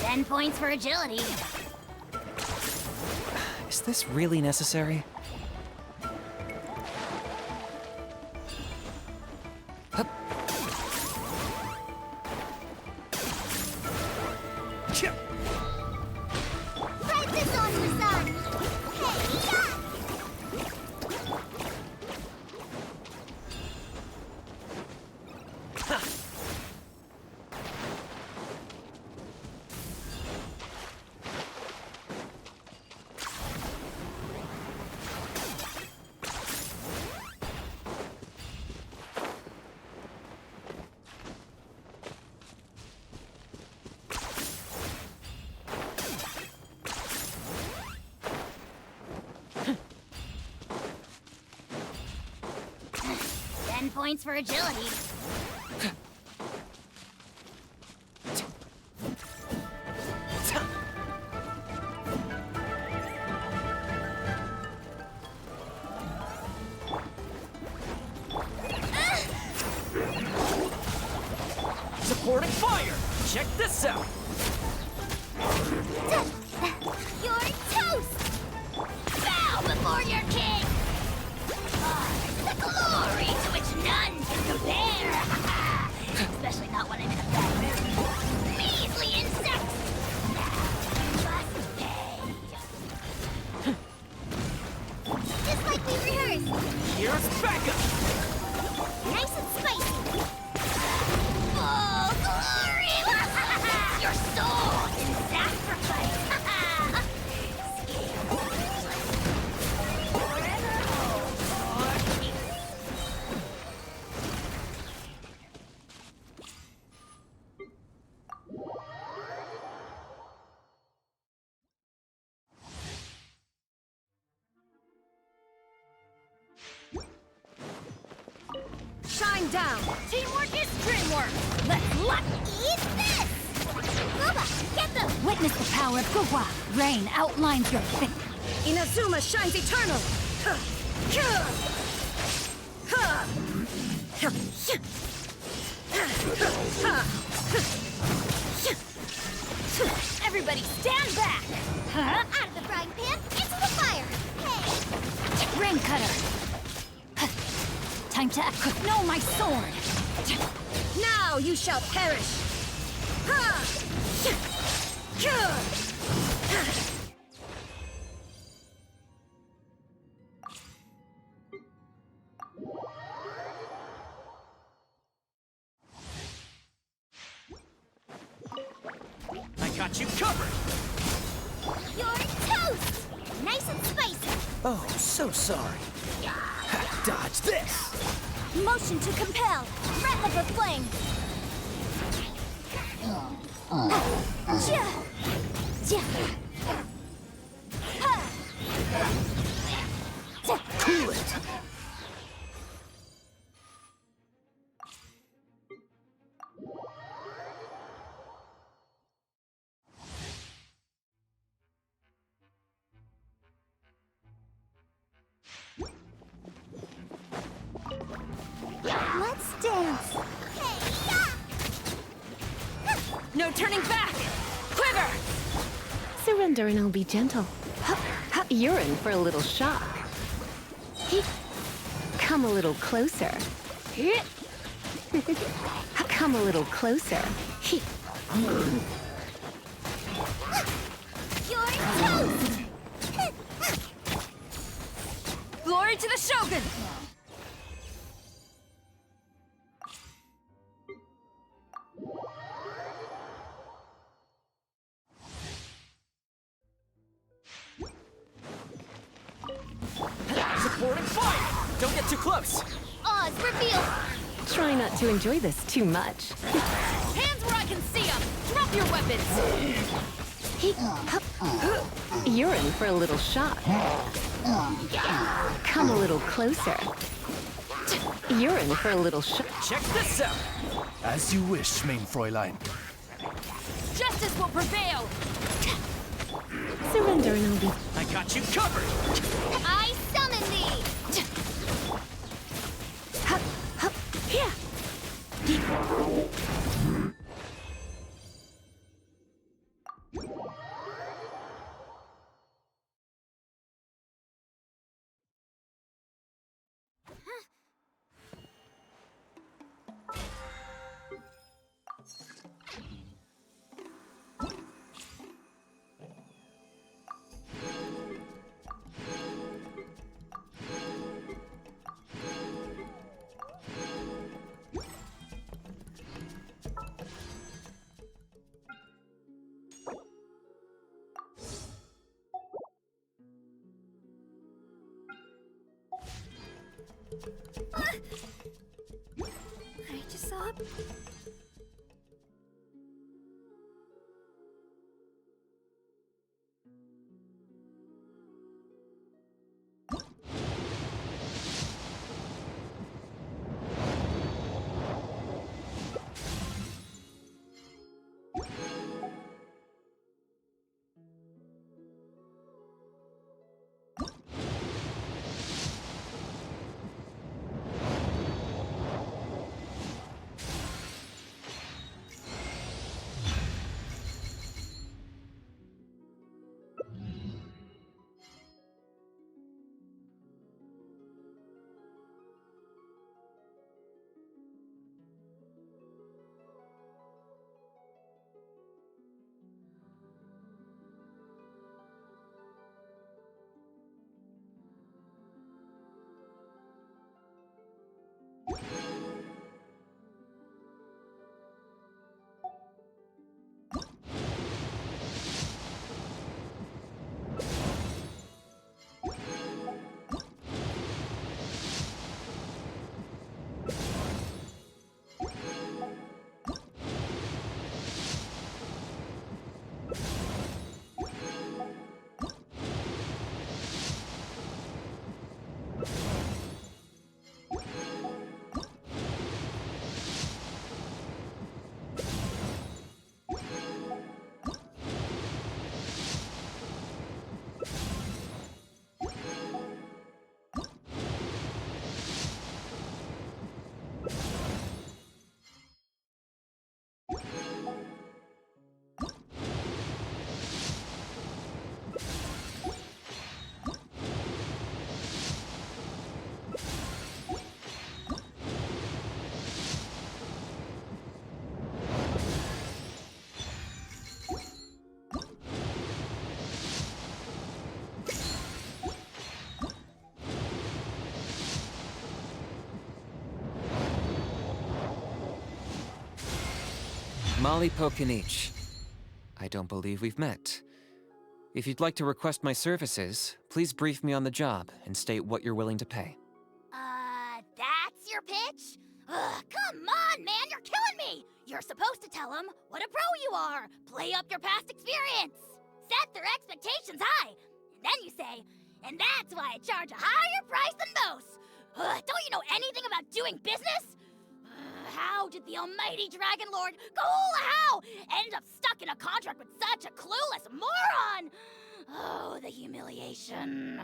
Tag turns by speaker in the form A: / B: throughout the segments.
A: Ten points for agility.
B: Is this really necessary? Hup. Chip.
A: Ride this on the sun. Hey, yeah! Points for agility.
B: Supporting fire! Check this out!
A: You're toast! Bow before your king! The glory to which none can compare! Especially not when I'm in a bad mood. Measly insects! Now you must pay! Just like we rehearsed!
B: Here's backup!
A: Nice and spicy! Full glory! Your soul in sacrifice!
C: Shine down!
A: Teamwork is dreamwork! Let's eat this! Guba, get them!
C: Witness the power of Guwa! Rain outlines your fate! Inazuma shines eternal!
A: Everybody stand back! Out of the frying pan, into the fire! Hey!
C: Rain cutter! Time to know my sword! Now you shall perish!
B: I got you covered!
A: You're toast! Nice and spicy!
B: Oh, so sorry. Dodge this!
A: Motion to compel! Breath of the flame!
B: Cool it!
A: Let's dance!
C: No turning back! Quiver!
D: Surrender and I'll be gentle. You're in for a little shock. Come a little closer. Come a little closer.
A: You're toast!
C: Glory to the Shogun!
B: Supporting fire! Don't get too close!
A: Oz, reveal!
D: Try not to enjoy this too much.
C: Hands where I can see them! Drop your weapons!
D: You're in for a little shock. Come a little closer. You're in for a little
B: Check this out!
E: As you wish, main Fräulein.
C: Justice will prevail!
D: Surrender and I'll be...
B: I got you covered!
A: I summon thee!
D: Here!
A: I just saw it.
F: FOR KINICH. I don't believe we've met. If you'd like to request my services, please brief me on the job and state what you're willing to pay.
A: That's your pitch? Ugh, come on, man, you're killing me! You're supposed to tell them what a pro you are, play up your past experience, set their expectations high, and then you say, and that's why I charge a higher price than most. Ugh, don't you know anything about doing business? How did the almighty Dragon Lord How end up stuck in a contract with such a clueless moron? Oh, the humiliation.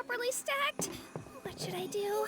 A: properly stacked. What should I do?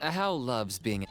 F: How loves being.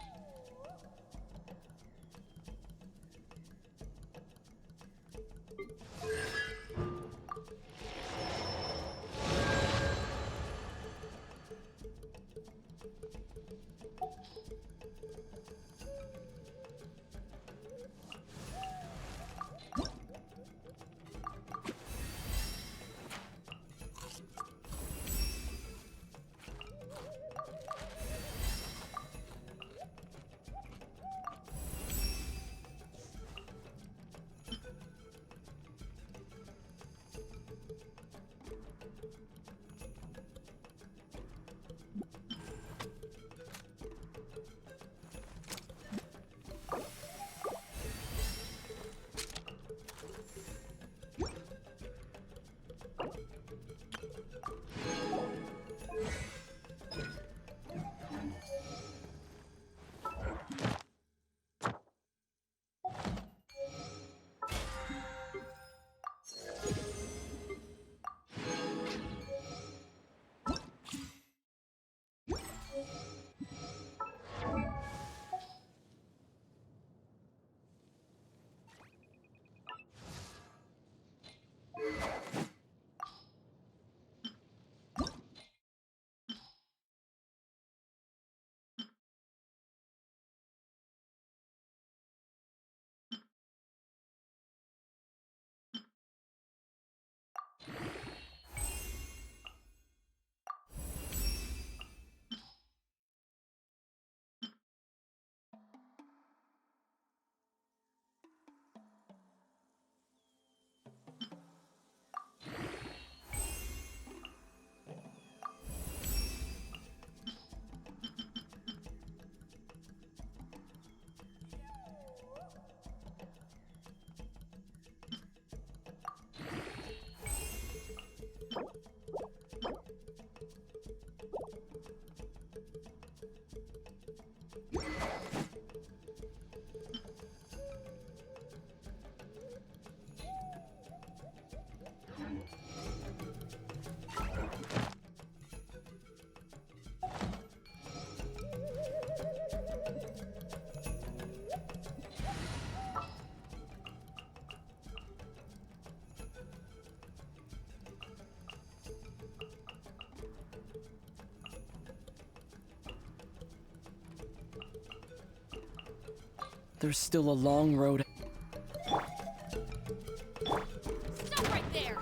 B: There's still a long road.
C: Stop right there!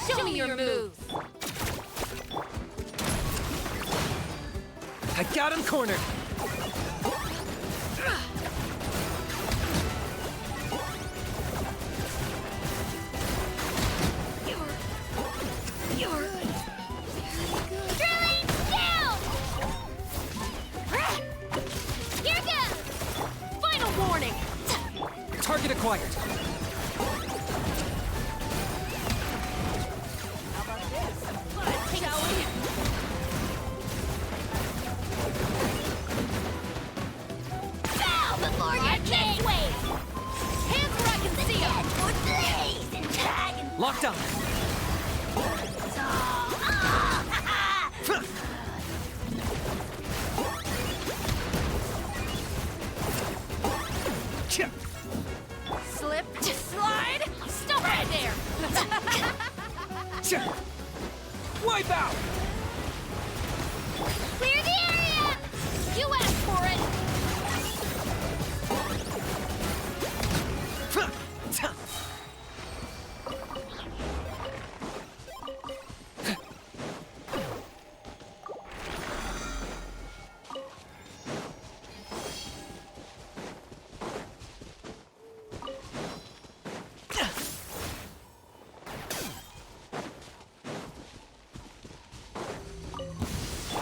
C: Show me your moves!
B: I got him cornered!
A: Drilling down! Here goes!
C: Final warning!
B: Target acquired!
C: Shall we?
A: Bow before your king!
C: Wait! Hands where I can see
A: Dead
C: them!
A: would blaze and dragon.
B: Locked on!
C: Slip, slide, stop right there!
B: Wipe out!
A: Clear the area!
C: You asked for it!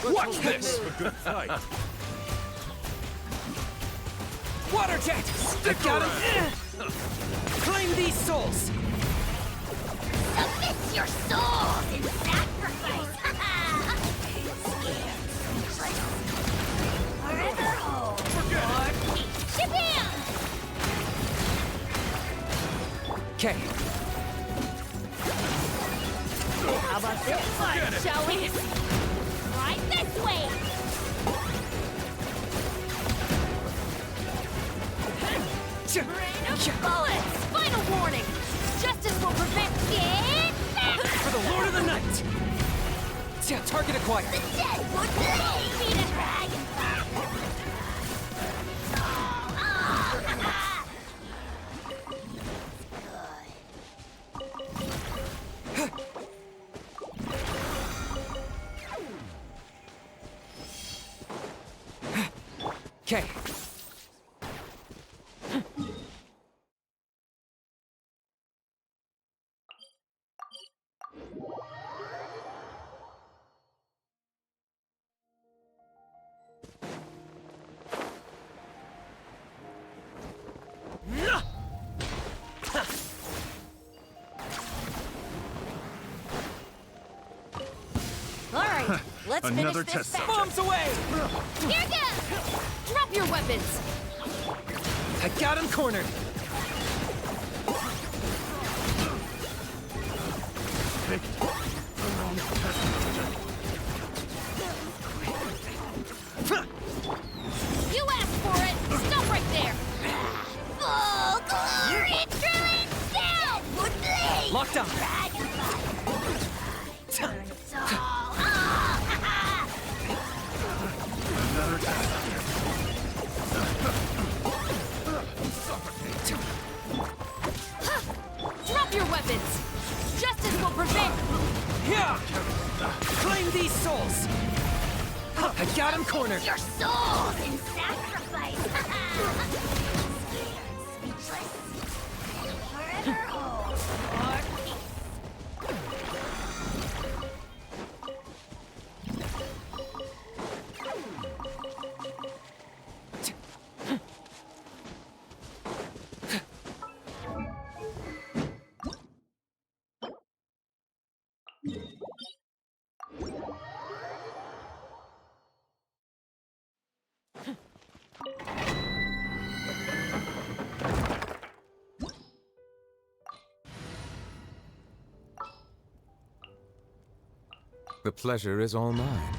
E: Watch this! A good fight.
B: Water jet! Stick got him! Claim these souls!
A: Submit your souls in sacrifice! Scared, forever home.
E: Forget it!
A: Japan!
B: Okay.
C: How about this?
E: Forget it!
C: Shall we?
A: Right this way!
C: Rain of bullets! Final warning! Justice will prevent...
A: Get back!
B: For the Lord of the Night! Target acquired!
A: The dead would blaze! Beat a dragon!
B: Okay.
C: All right, let's
E: Another
C: finish this
E: test
C: fast.
B: Bombs away!
C: Here goes! Drop your weapons!
B: I got him cornered.
E: Picked the wrong test subject.
C: You asked for it! Stop right there!
A: Full glory drilling down would blaze.
B: Locked up.
E: Another test
C: Drop your weapons! Justice will prevail!
B: Yeah! Claim these souls! I got him cornered.
A: Your souls in sacrifice. Speechless. Forever hold for peace.
G: The pleasure is all mine.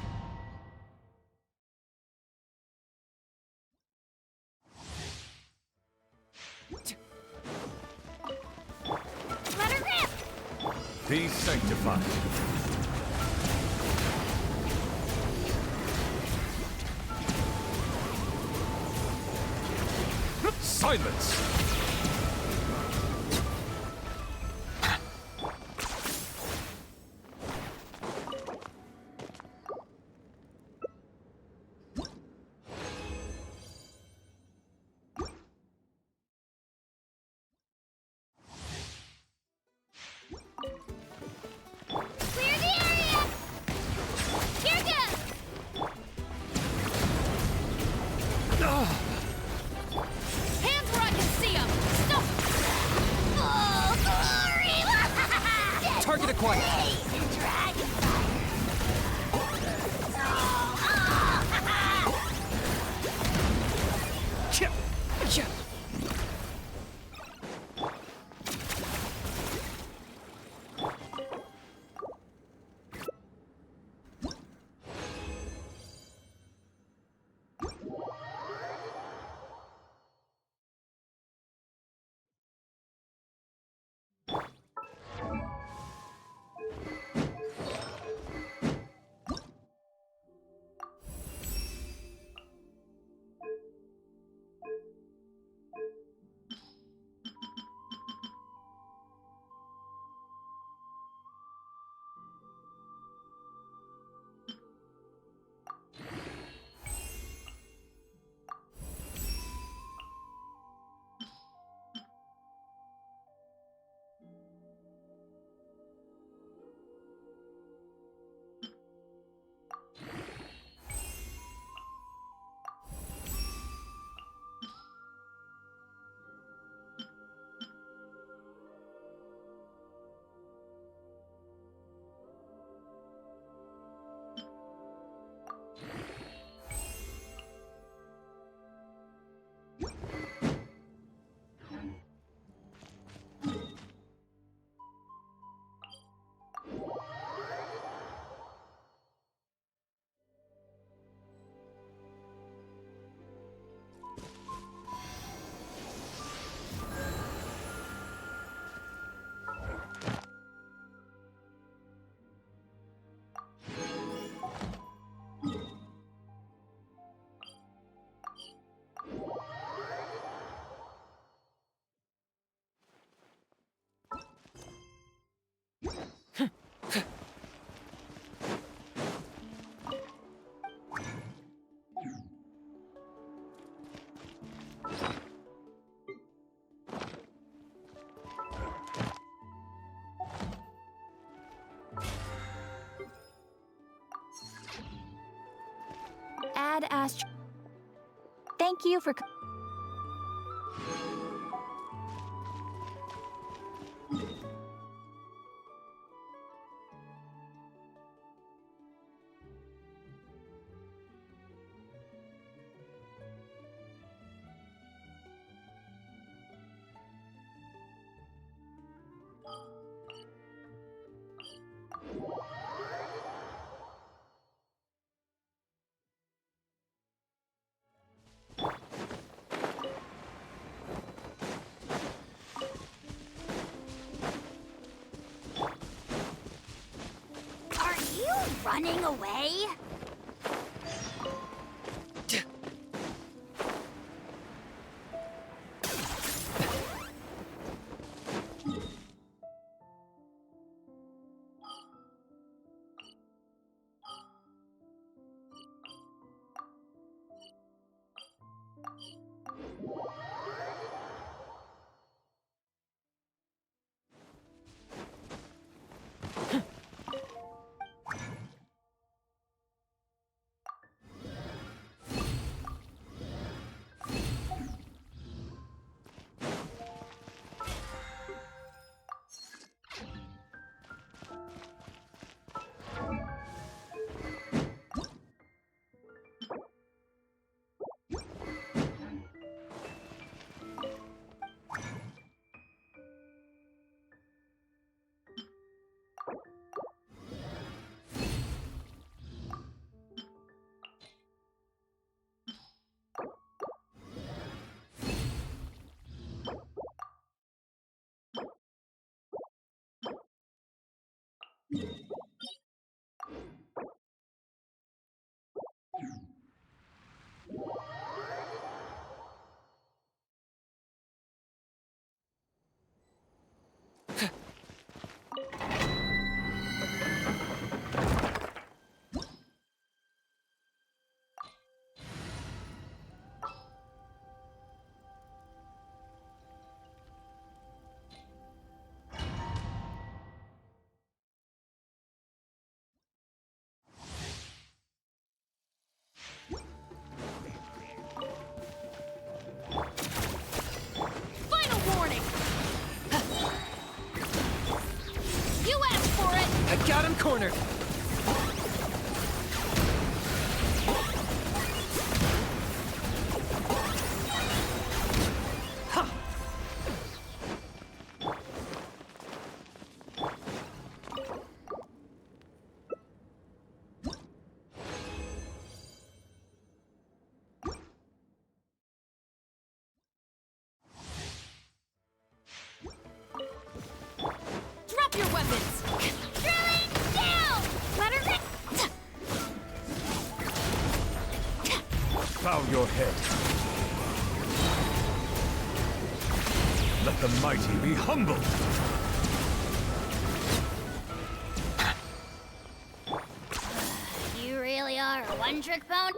A: Let her rip.
E: Be sanctified. Silence!
A: Clear the area. Here goes.
C: Hands where I can see Ad Astra. Thank you for.
A: Are you running away?
C: Final warning! You asked for it!
B: I got him cornered.
C: Drop your weapons!
A: Drilling down! Let her rip!
E: Bow your head. Let the mighty be humbled.
A: You really are a one-trick pony?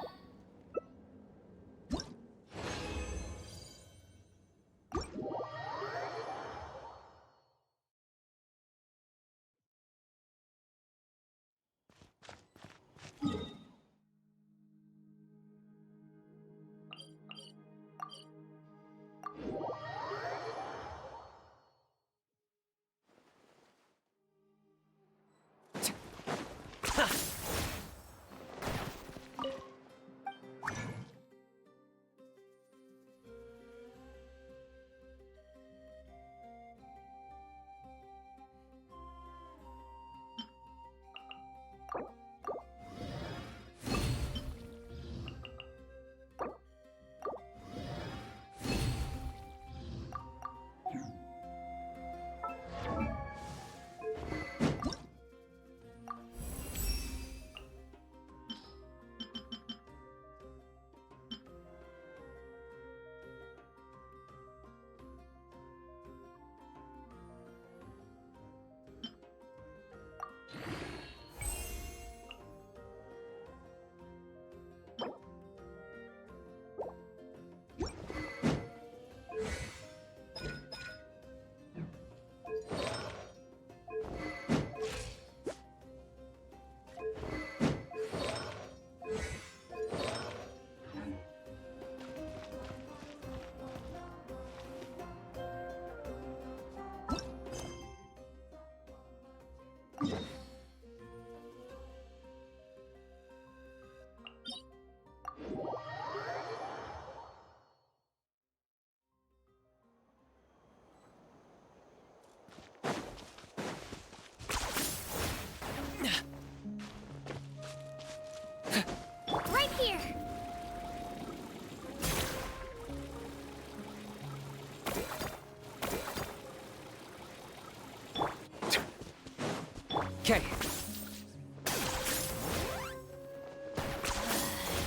F: Okay.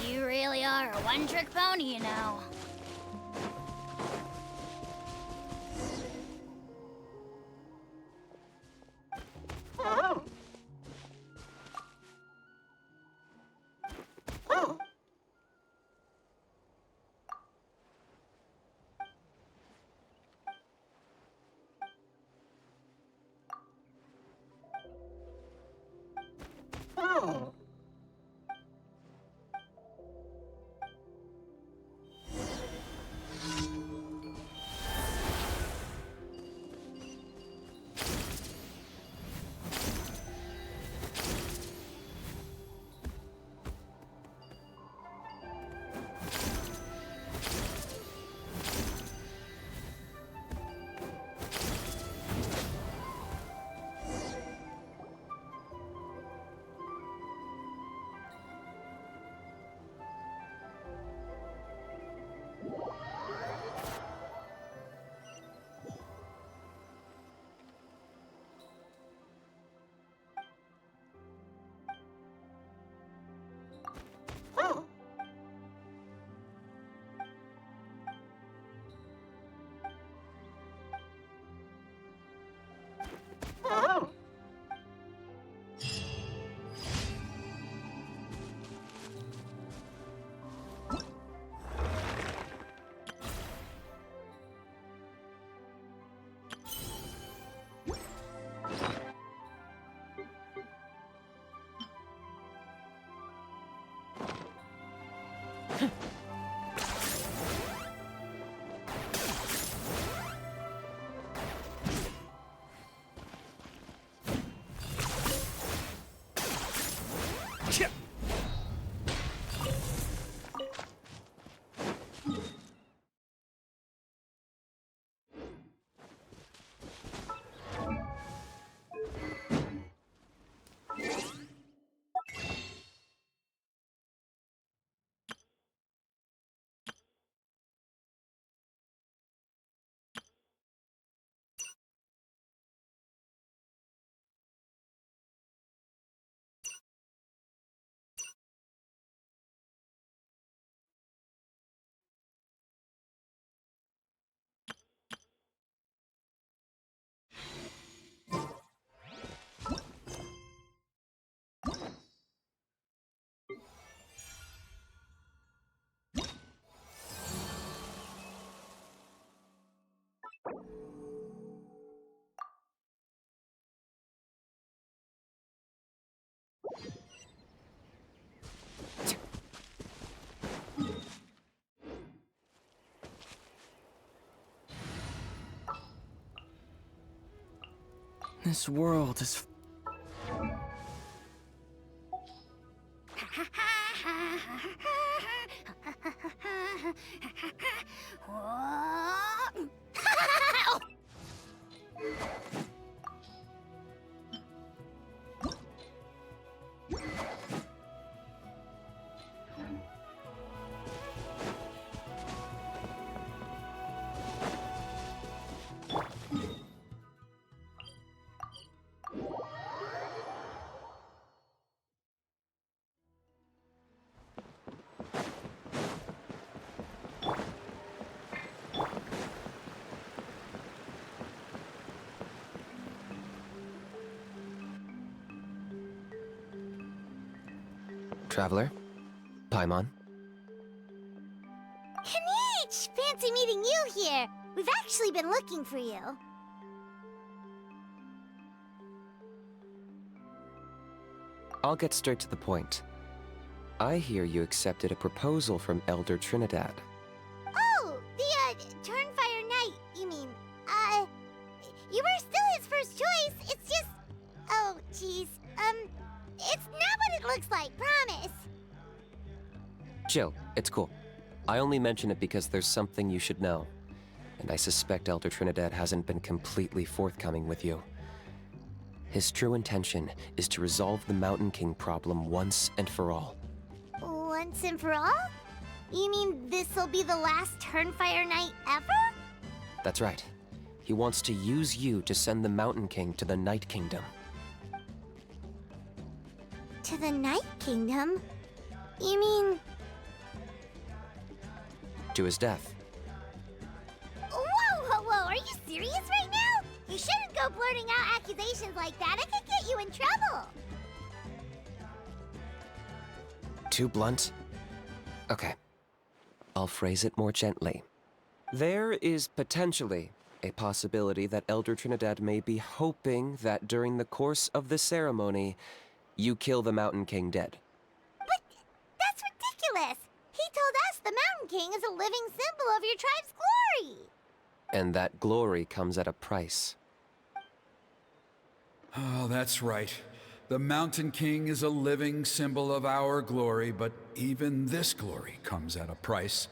A: You really are a one-trick pony, you know.
B: This world is...
F: Traveler? Paimon?
A: Kinich! Fancy meeting you here. We've actually been looking for you.
F: I'll get straight to the point. I hear you accepted a proposal from Elder Trinidad.
A: Oh, the, Turnfire Knight, you mean. You were still his first choice. It's just... Oh, jeez. It's not what it looks like, promise.
F: Jill, it's cool. I only mention it because there's something you should know. And I suspect Elder Trinidad hasn't been completely forthcoming with you. His true intention is to resolve the Mountain King problem once and for all.
A: Once and for all? You mean this'll be the last Turnfire Knight ever?
F: That's right. He wants to use you to send the Mountain King to the Night Kingdom.
A: To the Night Kingdom? You mean...
F: To his death.
A: Whoa, are you serious right now? You shouldn't go blurting out accusations like that. It could get you in trouble.
F: Too blunt? Okay. I'll phrase it more gently. There is potentially a possibility that Elder Trinidad may be hoping that during the course of the ceremony, you kill the Mountain King dead.
A: But that's ridiculous. He told us the Mountain King is a living symbol of your tribe's glory.
F: And that glory comes at a price.
H: Oh, that's right. The Mountain King is a living symbol of our glory, but even this glory comes at a price.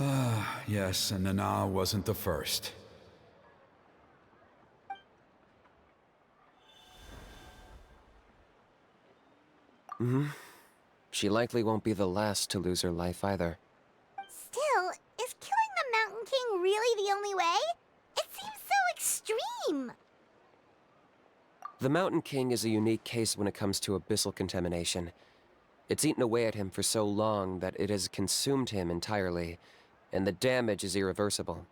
H: Ah, yes, and Nana wasn't the first.
F: She likely won't be the last to lose her life either.
A: Still, is killing the Mountain King really the only way? It seems so extreme.
F: The Mountain King is a unique case when it comes to abyssal contamination. It's eaten away at him for so long that it has consumed him entirely, and the damage is irreversible.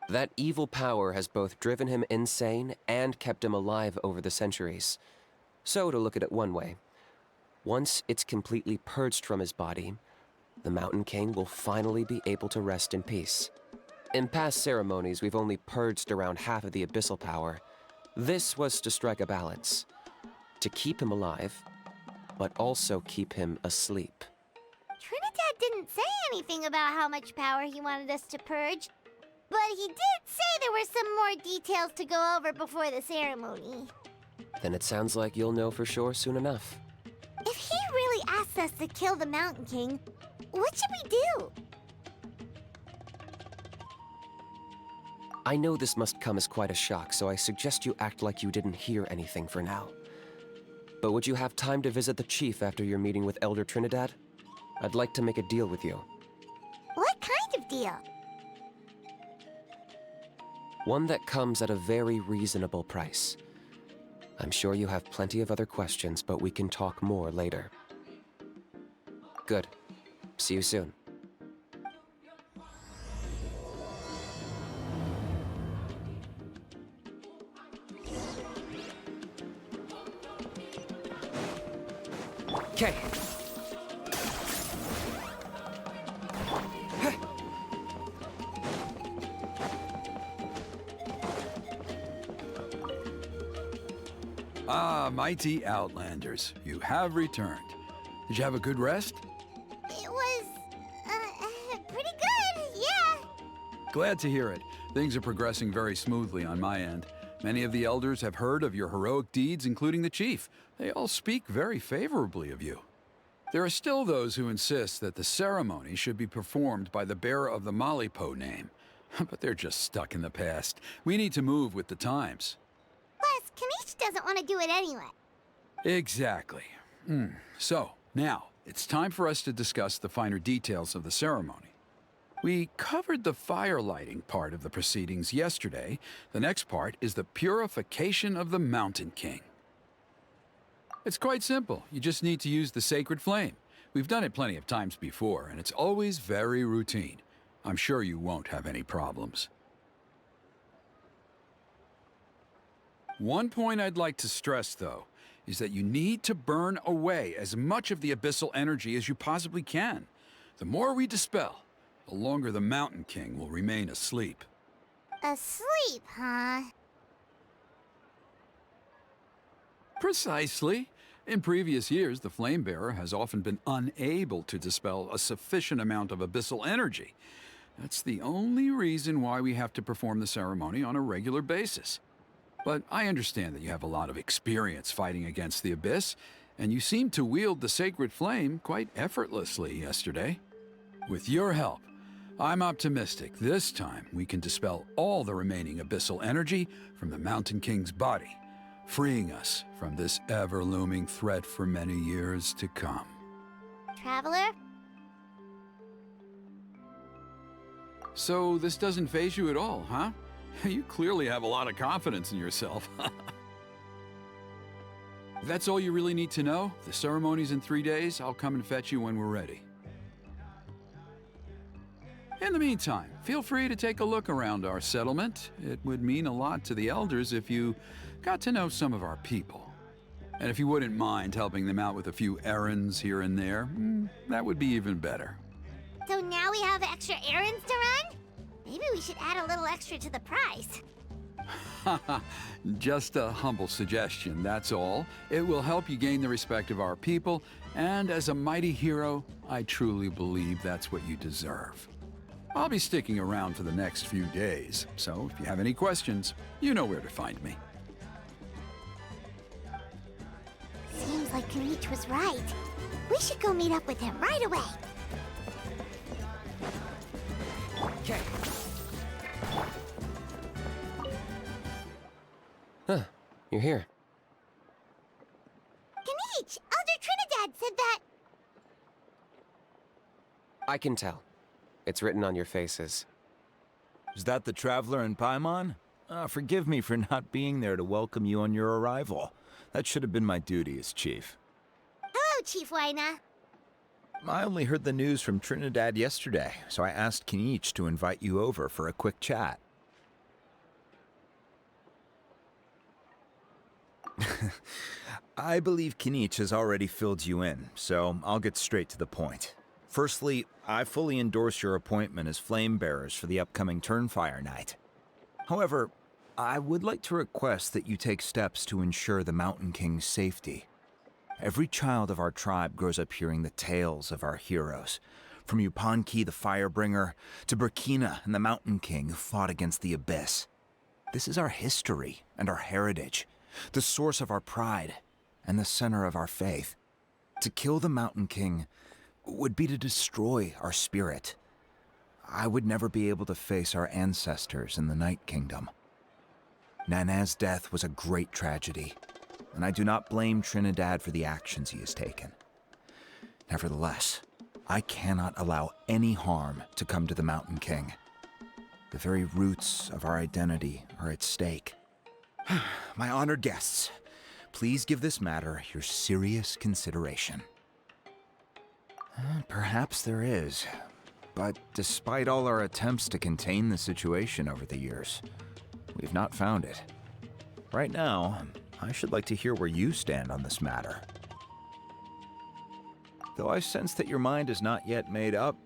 F: That evil power has both driven him insane and kept him alive over the centuries. So, to look at it one way, once it's completely purged from his body, the Mountain King will finally be able to rest in peace. In past ceremonies, we've only purged around half of the abyssal power. This was to strike a balance, to keep him alive, but also keep him asleep.
A: Trinidad didn't say anything about how much power he wanted us to purge, but he did say there were some more details to go over before the ceremony.
F: Then it sounds like you'll know for sure soon enough.
A: If he really asks us to kill the Mountain King, what should we do?
F: I know this must come as quite a shock, so I suggest you act like you didn't hear anything for now. But would you have time to visit the chief after your meeting with Elder Trinidad? I'd like to make a deal with you.
A: What kind of deal?
F: One that comes at a very reasonable price. I'm sure you have plenty of other questions, but we can talk more later. Good. See you soon. Okay.
H: Ah, mighty Outlanders, you have returned. Did you have a good rest?
A: It was, pretty good, yeah.
H: Glad to hear it. Things are progressing very smoothly on my end. Many of the elders have heard of your heroic deeds, including the chief. They all speak very favorably of you. There are still those who insist that the ceremony should be performed by the bearer of the Malipo name. But they're just stuck in the past. We need to move with the times.
A: Plus, Kinich doesn't want to do it anyway.
H: Exactly. So, now, it's time for us to discuss the finer details of the ceremony. We covered the fire lighting part of the proceedings yesterday. The next part is the purification of the Mountain King. It's quite simple. You just need to use the sacred flame. We've done it plenty of times before, and it's always very routine. I'm sure you won't have any problems. One point I'd like to stress, though, is that you need to burn away as much of the abyssal energy as you possibly can. The more we dispel, the longer the Mountain King will remain asleep.
A: Asleep, huh?
H: Precisely. In previous years, the Flame Bearer has often been unable to dispel a sufficient amount of abyssal energy. That's the only reason why we have to perform the ceremony on a regular basis. But I understand that you have a lot of experience fighting against the Abyss, and you seemed to wield the sacred flame quite effortlessly yesterday. With your help, I'm optimistic this time we can dispel all the remaining abyssal energy from the Mountain King's body, freeing us from this ever-looming threat for many years to come.
A: Traveler?
H: So this doesn't faze you at all, huh? You clearly have a lot of confidence in yourself. If that's all you really need to know, the ceremony's in 3 days. I'll come and fetch you when we're ready. In the meantime, feel free to take a look around our settlement. It would mean a lot to the elders if you got to know some of our people. And if you wouldn't mind helping them out with a few errands here and there, that would be even better.
A: So now we have extra errands to run? Maybe we should add a little extra to the price.
H: Just a humble suggestion, that's all. It will help you gain the respect of our people, and as a mighty hero, I truly believe that's what you deserve. I'll be sticking around for the next few days, so if you have any questions, you know where to find me.
A: Seems like Kinich was right. We should go meet up with him right away.
F: Okay. Huh, you're here.
A: Kinich! Elder Trinidad said that...
F: I can tell. It's written on your faces.
I: Is that the Traveler in Paimon? Forgive me for not being there to welcome you on your arrival. That should have been my duty as chief.
A: Hello, Chief Waina.
I: I only heard the news from Trinidad yesterday, so I asked Kinich to invite you over for a quick chat. I believe Kinich has already filled you in, so I'll get straight to the point. Firstly, I fully endorse your appointment as flame bearers for the upcoming Turnfire Night. However, I would like to request that you take steps to ensure the Mountain King's safety. Every child of our tribe grows up hearing the tales of our heroes, from Yupanqui the Firebringer to Burkina and the Mountain King who fought against the Abyss. This is our history and our heritage, the source of our pride and the center of our faith. To kill the Mountain King would be to destroy our spirit. I would never be able to face our ancestors in the Night Kingdom. Nana's death was a great tragedy, and I do not blame Trinidad for the actions he has taken. Nevertheless, I cannot allow any harm to come to the Mountain King. The very roots of our identity are at stake. My honored guests, please give this matter your serious consideration. Perhaps there is, but despite all our attempts to contain the situation over the years, we've not found it. Right now, I should like to hear where you stand on this matter. Though I sense that your mind is not yet made up,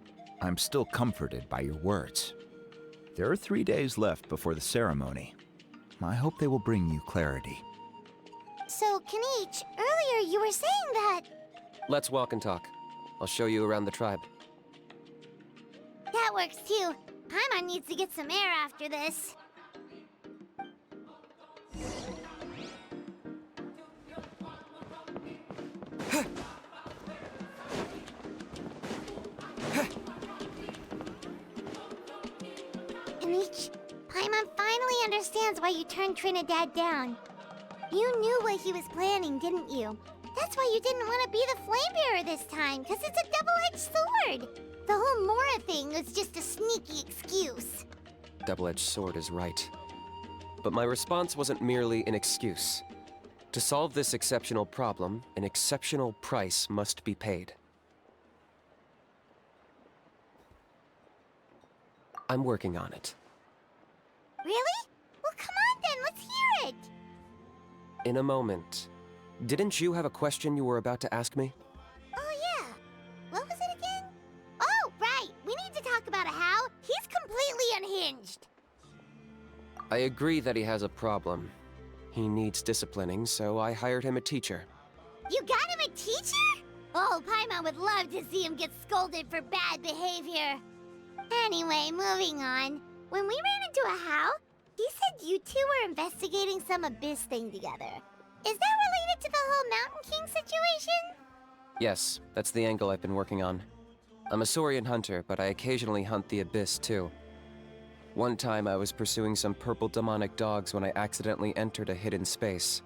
I: I'm still comforted by your words. There are 3 days left before the ceremony. I hope they will bring you clarity.
A: So, Kinich, earlier you were saying that...
F: Let's walk and talk. I'll show you around the tribe.
A: That works too. Paimon needs to get some air after this. Kinich, Paimon finally understands why you turned Trinidad down. You knew what he was planning, didn't you? That's why you didn't want to be the flame bearer this time, because it's a double-edged sword. The whole Mora thing was just a sneaky excuse.
F: Double-edged sword is right. But my response wasn't merely an excuse. To solve this exceptional problem, an exceptional price must be paid. I'm working on it.
A: Really? Well, come on then, let's hear it!
F: In a moment. Didn't you have a question you were about to ask me?
A: Oh, yeah. What was it again? Oh, right! We need to talk about how he's completely unhinged!
F: I agree that he has a problem. He needs disciplining, so I hired him a teacher.
A: You got him a teacher? Oh, Paimon would love to see him get scolded for bad behavior. Anyway, moving on. When we ran into a how, he said you two were investigating some Abyss thing together. Is that related to the whole Mountain King situation?
F: Yes, that's the angle I've been working on. I'm a Saurian hunter, but I occasionally hunt the Abyss too. One time I was pursuing some purple demonic dogs when I accidentally entered a hidden space.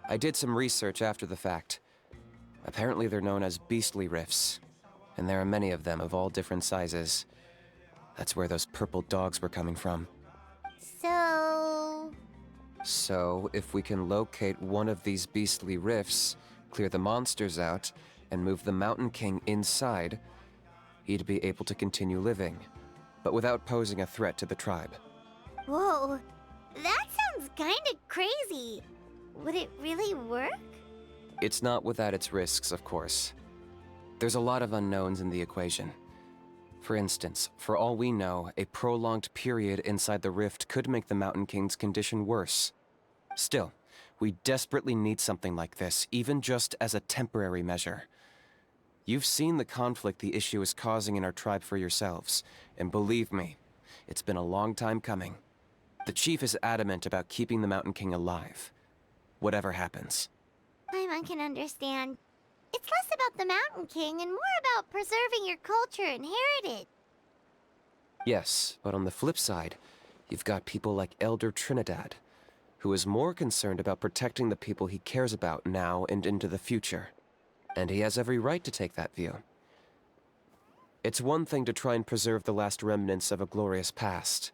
F: I did some research after the fact. Apparently they're known as beastly rifts, and there are many of them of all different sizes. That's where those purple dogs were coming from.
A: So...
F: So, if we can locate one of these beastly rifts, clear the monsters out, and move the Mountain King inside, he'd be able to continue living, but without posing a threat to the tribe.
A: Whoa, that sounds kinda crazy. Would it really work?
F: It's not without its risks, of course. There's a lot of unknowns in the equation. For instance, for all we know, a prolonged period inside the rift could make the Mountain King's condition worse. Still, we desperately need something like this, even just as a temporary measure. You've seen the conflict the issue is causing in our tribe for yourselves, and believe me, it's been a long time coming. The chief is adamant about keeping the Mountain King alive, whatever happens.
A: I can understand. It's less about the Mountain King and more about preserving your culture and heritage.
F: Yes, but on the flip side, you've got people like Elder Trinidad, who is more concerned about protecting the people he cares about now and into the future. And he has every right to take that view. It's one thing to try and preserve the last remnants of a glorious past,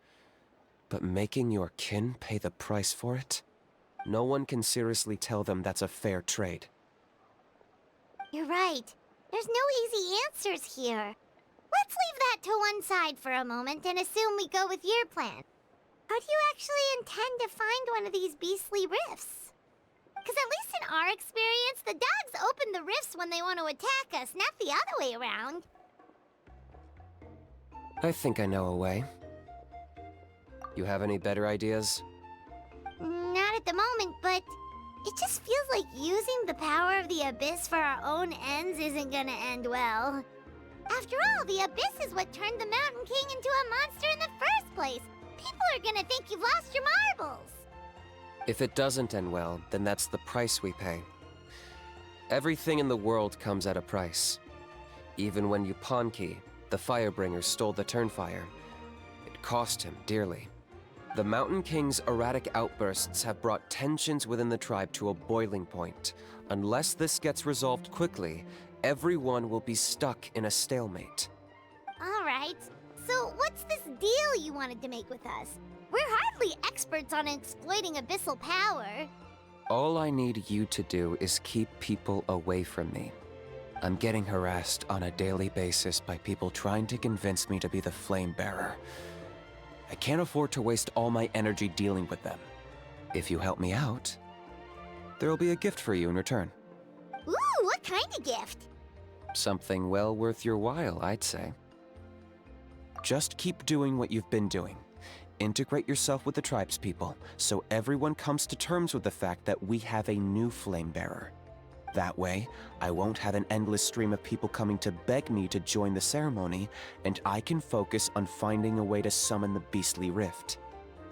F: but making your kin pay the price for it? No one can seriously tell them that's a fair trade.
A: You're right. There's no easy answers here. Let's leave that to one side for a moment and assume we go with your plan. How do you actually intend to find one of these beastly rifts? Because at least in our experience, the dogs open the rifts when they want to attack us, not the other way around.
F: I think I know a way. You have any better ideas?
A: Not at the moment, but it just feels like using the power of the Abyss for our own ends isn't gonna end well. After all, the Abyss is what turned the Mountain King into a monster in the first place. People are gonna think you've lost your marbles.
F: If it doesn't end well, then that's the price we pay. Everything in the world comes at a price. Even when Yupanqui, the Firebringer, stole the Turnfire, it cost him dearly. The Mountain King's erratic outbursts have brought tensions within the tribe to a boiling point. Unless this gets resolved quickly, everyone will be stuck in a stalemate.
A: All right, so what's this deal you wanted to make with us? We're hardly experts on exploiting abyssal power.
F: All I need you to do is keep people away from me. I'm getting harassed on a daily basis by people trying to convince me to be the Flame Bearer. I can't afford to waste all my energy dealing with them. If you help me out, there'll be a gift for you in return.
A: Ooh, what kind of gift?
F: Something well worth your while, I'd say. Just keep doing what you've been doing. Integrate yourself with the tribespeople, so everyone comes to terms with the fact that we have a new Flame Bearer. That way, I won't have an endless stream of people coming to beg me to join the ceremony, and I can focus on finding a way to summon the beastly rift.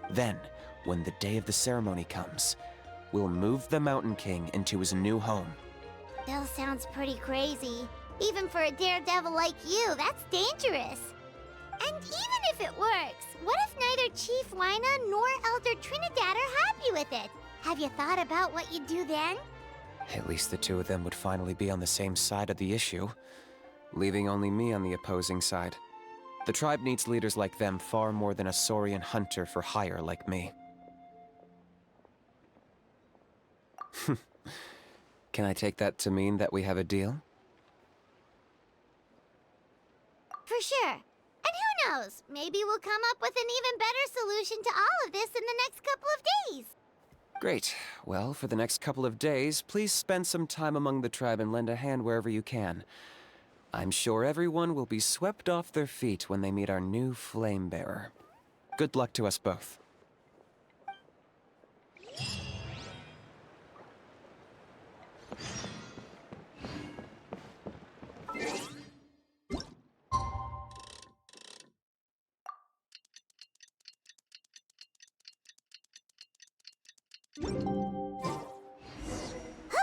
F: Then, when the day of the ceremony comes, we'll move the Mountain King into his new home.
A: Bill sounds pretty crazy. Even for a daredevil like you, that's dangerous. And even if it works, what if neither Chief Lina nor Elder Trinidad are happy with it? Have you thought about what you'd do then?
F: At least the two of them would finally be on the same side of the issue, leaving only me on the opposing side. The tribe needs leaders like them far more than a Saurian hunter for hire like me. Can I take that to mean that we have a deal?
A: For sure. And who knows, maybe we'll come up with an even better solution to all of this in the next couple of days.
F: Great. Well, for the next couple of days, please spend some time among the tribe and lend a hand wherever you can. I'm sure everyone will be swept off their feet when they meet our new Flame Bearer. Good luck to us both.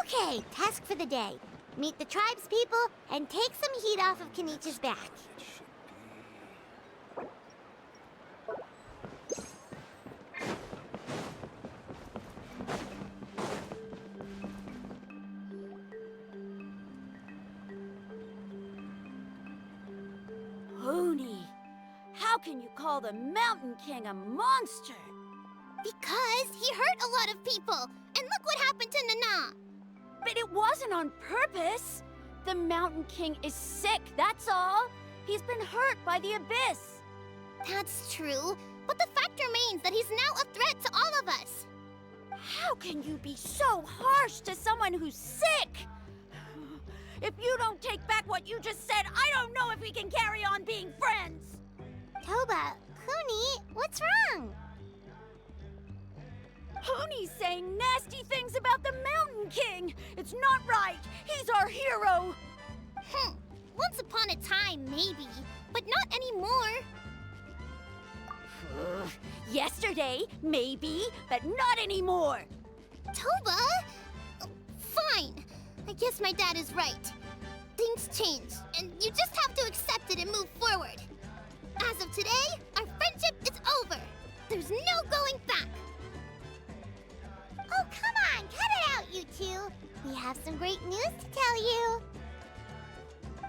A: Okay, task for the day. Meet the tribespeople and take some heat off of Kinich's back.
C: Hoonie, how can you call the Mountain King a monster?
A: Because he hurt a lot of people. And look what happened to Nana.
C: But it wasn't on purpose. The Mountain King is sick, that's all. He's been hurt by the abyss.
A: That's true. But the fact remains that he's now a threat to all of us.
C: How can you be so harsh to someone who's sick? If you don't take back what you just said, I don't know if we can carry on being friends.
A: Toba, Kuni, what's wrong?
C: Hooney's saying nasty things about the Mountain King. It's not right. He's our hero.
A: Once upon a time, maybe. But not anymore.
C: Yesterday, maybe, but not anymore.
A: Toba? Fine. I guess my dad is right. Things change, and you just have to accept it and move forward. As of today, our friendship is over. There's no going back. Oh, come on, cut it out, you two. We have some great news to tell you.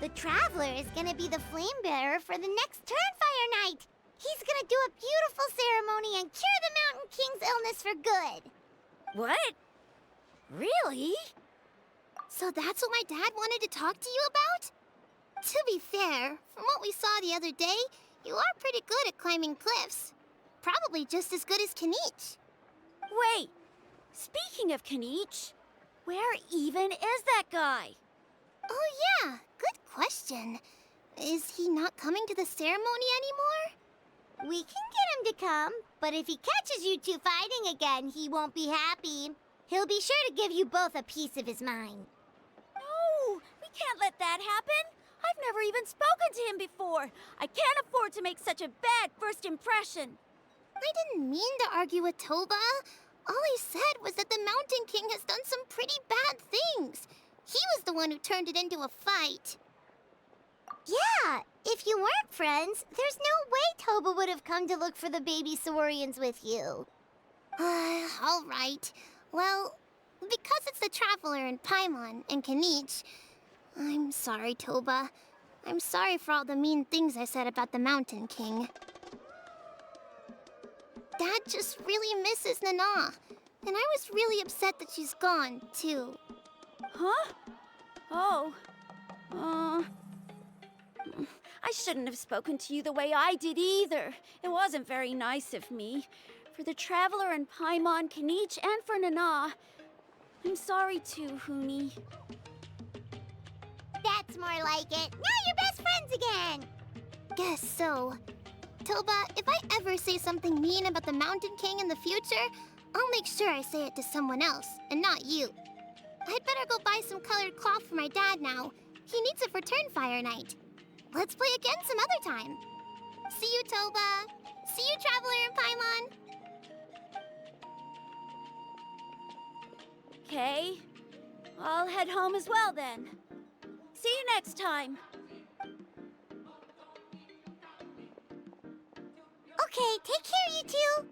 A: The Traveler is gonna be the flame bearer for the next Turnfire night. He's gonna do a beautiful ceremony and cure the Mountain King's illness for good.
C: What? Really?
A: So that's what my dad wanted to talk to you about? To be fair, from what we saw the other day, you are pretty good at climbing cliffs. Probably just as good as Kinich.
C: Wait, speaking of Kinich, where even is that guy?
A: Oh yeah, good question. Is he not coming to the ceremony anymore? We can get him to come, but if he catches you two fighting again, he won't be happy. He'll be sure to give you both a piece of his mind.
C: No, we can't let that happen. I've never even spoken to him before. I can't afford to make such a bad first impression.
A: I didn't mean to argue with Toba. All I said was that the Mountain King has done some pretty bad things. He was the one who turned it into a fight. Yeah, if you weren't friends, there's no way Toba would have come to look for the baby Saurians with you. All right. Well, because it's the Traveler and Paimon and Kinich, I'm sorry, Toba. I'm sorry for all the mean things I said about the Mountain King. Dad just really misses Nana, and I was really upset that she's gone, too.
C: Huh? Oh. I shouldn't have spoken to you the way I did either. It wasn't very nice of me. For the Traveler and Paimon, Kinich, and for Nana. I'm sorry too, Hooney.
A: That's more like it. Now you're best friends again. Guess so. Toba, if I ever say something mean about the Mountain King in the future, I'll make sure I say it to someone else, and not you. I'd better go buy some colored cloth for my dad now. He needs it for Turnfire night. Let's play again some other time. See you, Toba. See you, Traveler and Paimon.
C: Okay. I'll head home as well then. See you next time.
A: Okay, take care, you two.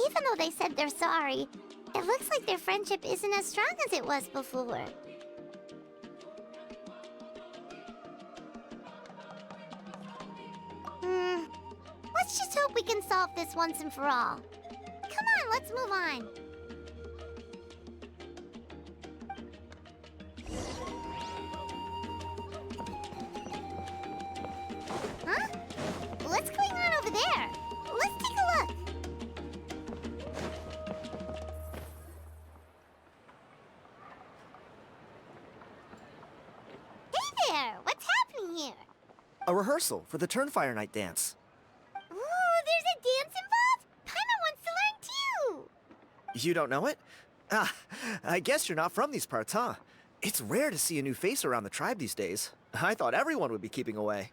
A: Even though they said they're sorry, it looks like their friendship isn't as strong as it was before. Let's just hope we can solve this once and for all. Come on, let's move on. Huh? What's going on over there? Let's take a look. Hey there! What's happening here?
J: A rehearsal for the Turnfire Night dance.
A: Ooh, there's a dance involved? Paimon wants to learn too!
J: You don't know it? Ah, I guess you're not from these parts, huh? It's rare to see a new face around the tribe these days. I thought everyone would be keeping away.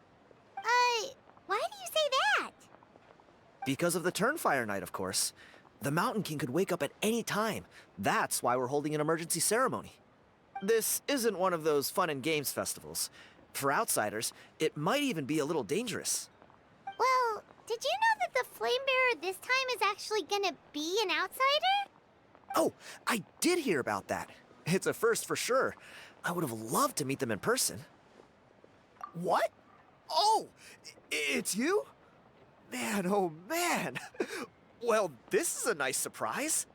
A: Why do you say that?
J: Because of the Turnfire Night, of course. The Mountain King could wake up at any time. That's why we're holding an emergency ceremony. This isn't one of those fun and games festivals. For outsiders, it might even be a little dangerous.
A: Well, did you know that the Flame Bearer this time is actually gonna be an outsider?
J: Oh, I did hear about that. It's a first for sure. I would have loved to meet them in person. What? Oh, it's you? Man, oh man! Well, this is a nice surprise.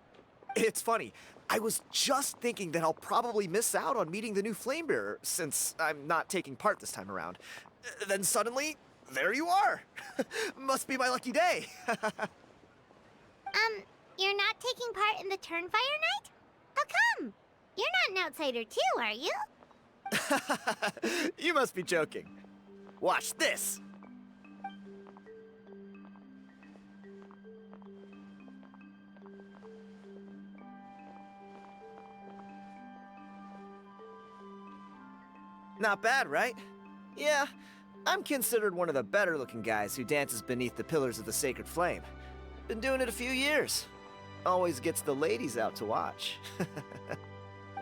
J: It's funny, I was just thinking that I'll probably miss out on meeting the new Flamebearer since I'm not taking part this time around. Then suddenly, there you are! Must be my lucky day!
A: You're not taking part in the Turnfire Night? How come? You're not an outsider too, are you?
J: You must be joking. Watch this! Not bad, right? Yeah, I'm considered one of the better-looking guys who dances beneath the pillars of the Sacred Flame. Been doing it a few years. Always gets the ladies out to watch.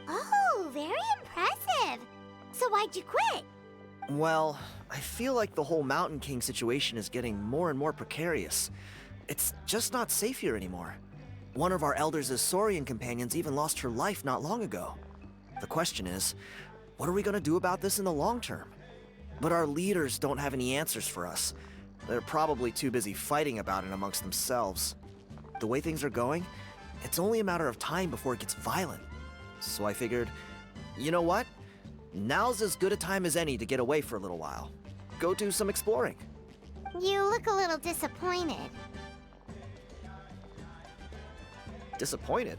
A: Oh, very impressive. So why'd you quit?
J: Well, I feel like the whole Mountain King situation is getting more and more precarious. It's just not safe here anymore. One of our elders' Saurian companions even lost her life not long ago. The question is, what are we gonna do about this in the long term? But our leaders don't have any answers for us. They're probably too busy fighting about it amongst themselves. The way things are going, it's only a matter of time before it gets violent. So I figured, you know what? Now's as good a time as any to get away for a little while. Go do some exploring.
A: You look a little disappointed.
J: Disappointed?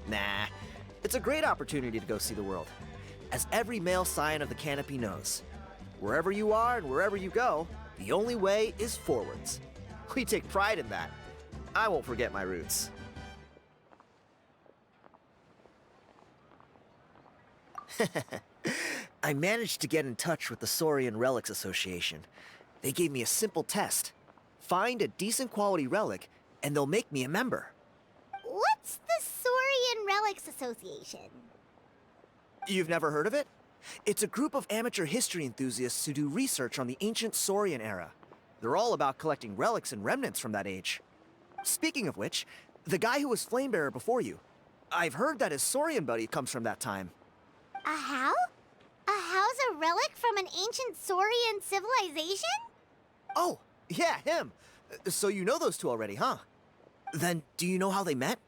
J: Nah, it's a great opportunity to go see the world. As every male scion of the Canopy knows, wherever you are and wherever you go, the only way is forwards. We take pride in that. I won't forget my roots. I managed to get in touch with the Saurian Relics Association. They gave me a simple test. Find a decent quality relic, and they'll make me a member.
A: What's the Saurian Relics Association?
J: You've never heard of it? It's a group of amateur history enthusiasts who do research on the ancient Saurian era. They're all about collecting relics and remnants from that age. Speaking of which, the guy who was Flamebearer before you, I've heard that his Saurian buddy comes from that time.
A: A how? A how's a relic from an ancient Saurian civilization?
J: Oh, yeah, him. So you know those two already, huh? Then, do you know how they met?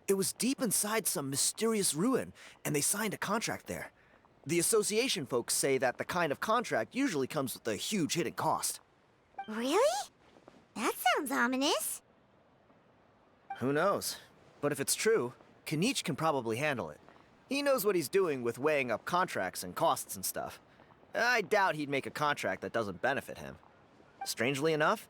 J: It was deep inside some mysterious ruin, and they signed a contract there. The association folks say that the kind of contract usually comes with a huge hidden cost.
A: Really? That sounds ominous.
J: Who knows? But if it's true, Kinich can probably handle it. He knows what he's doing with weighing up contracts and costs and stuff. I doubt he'd make a contract that doesn't benefit him. Strangely enough,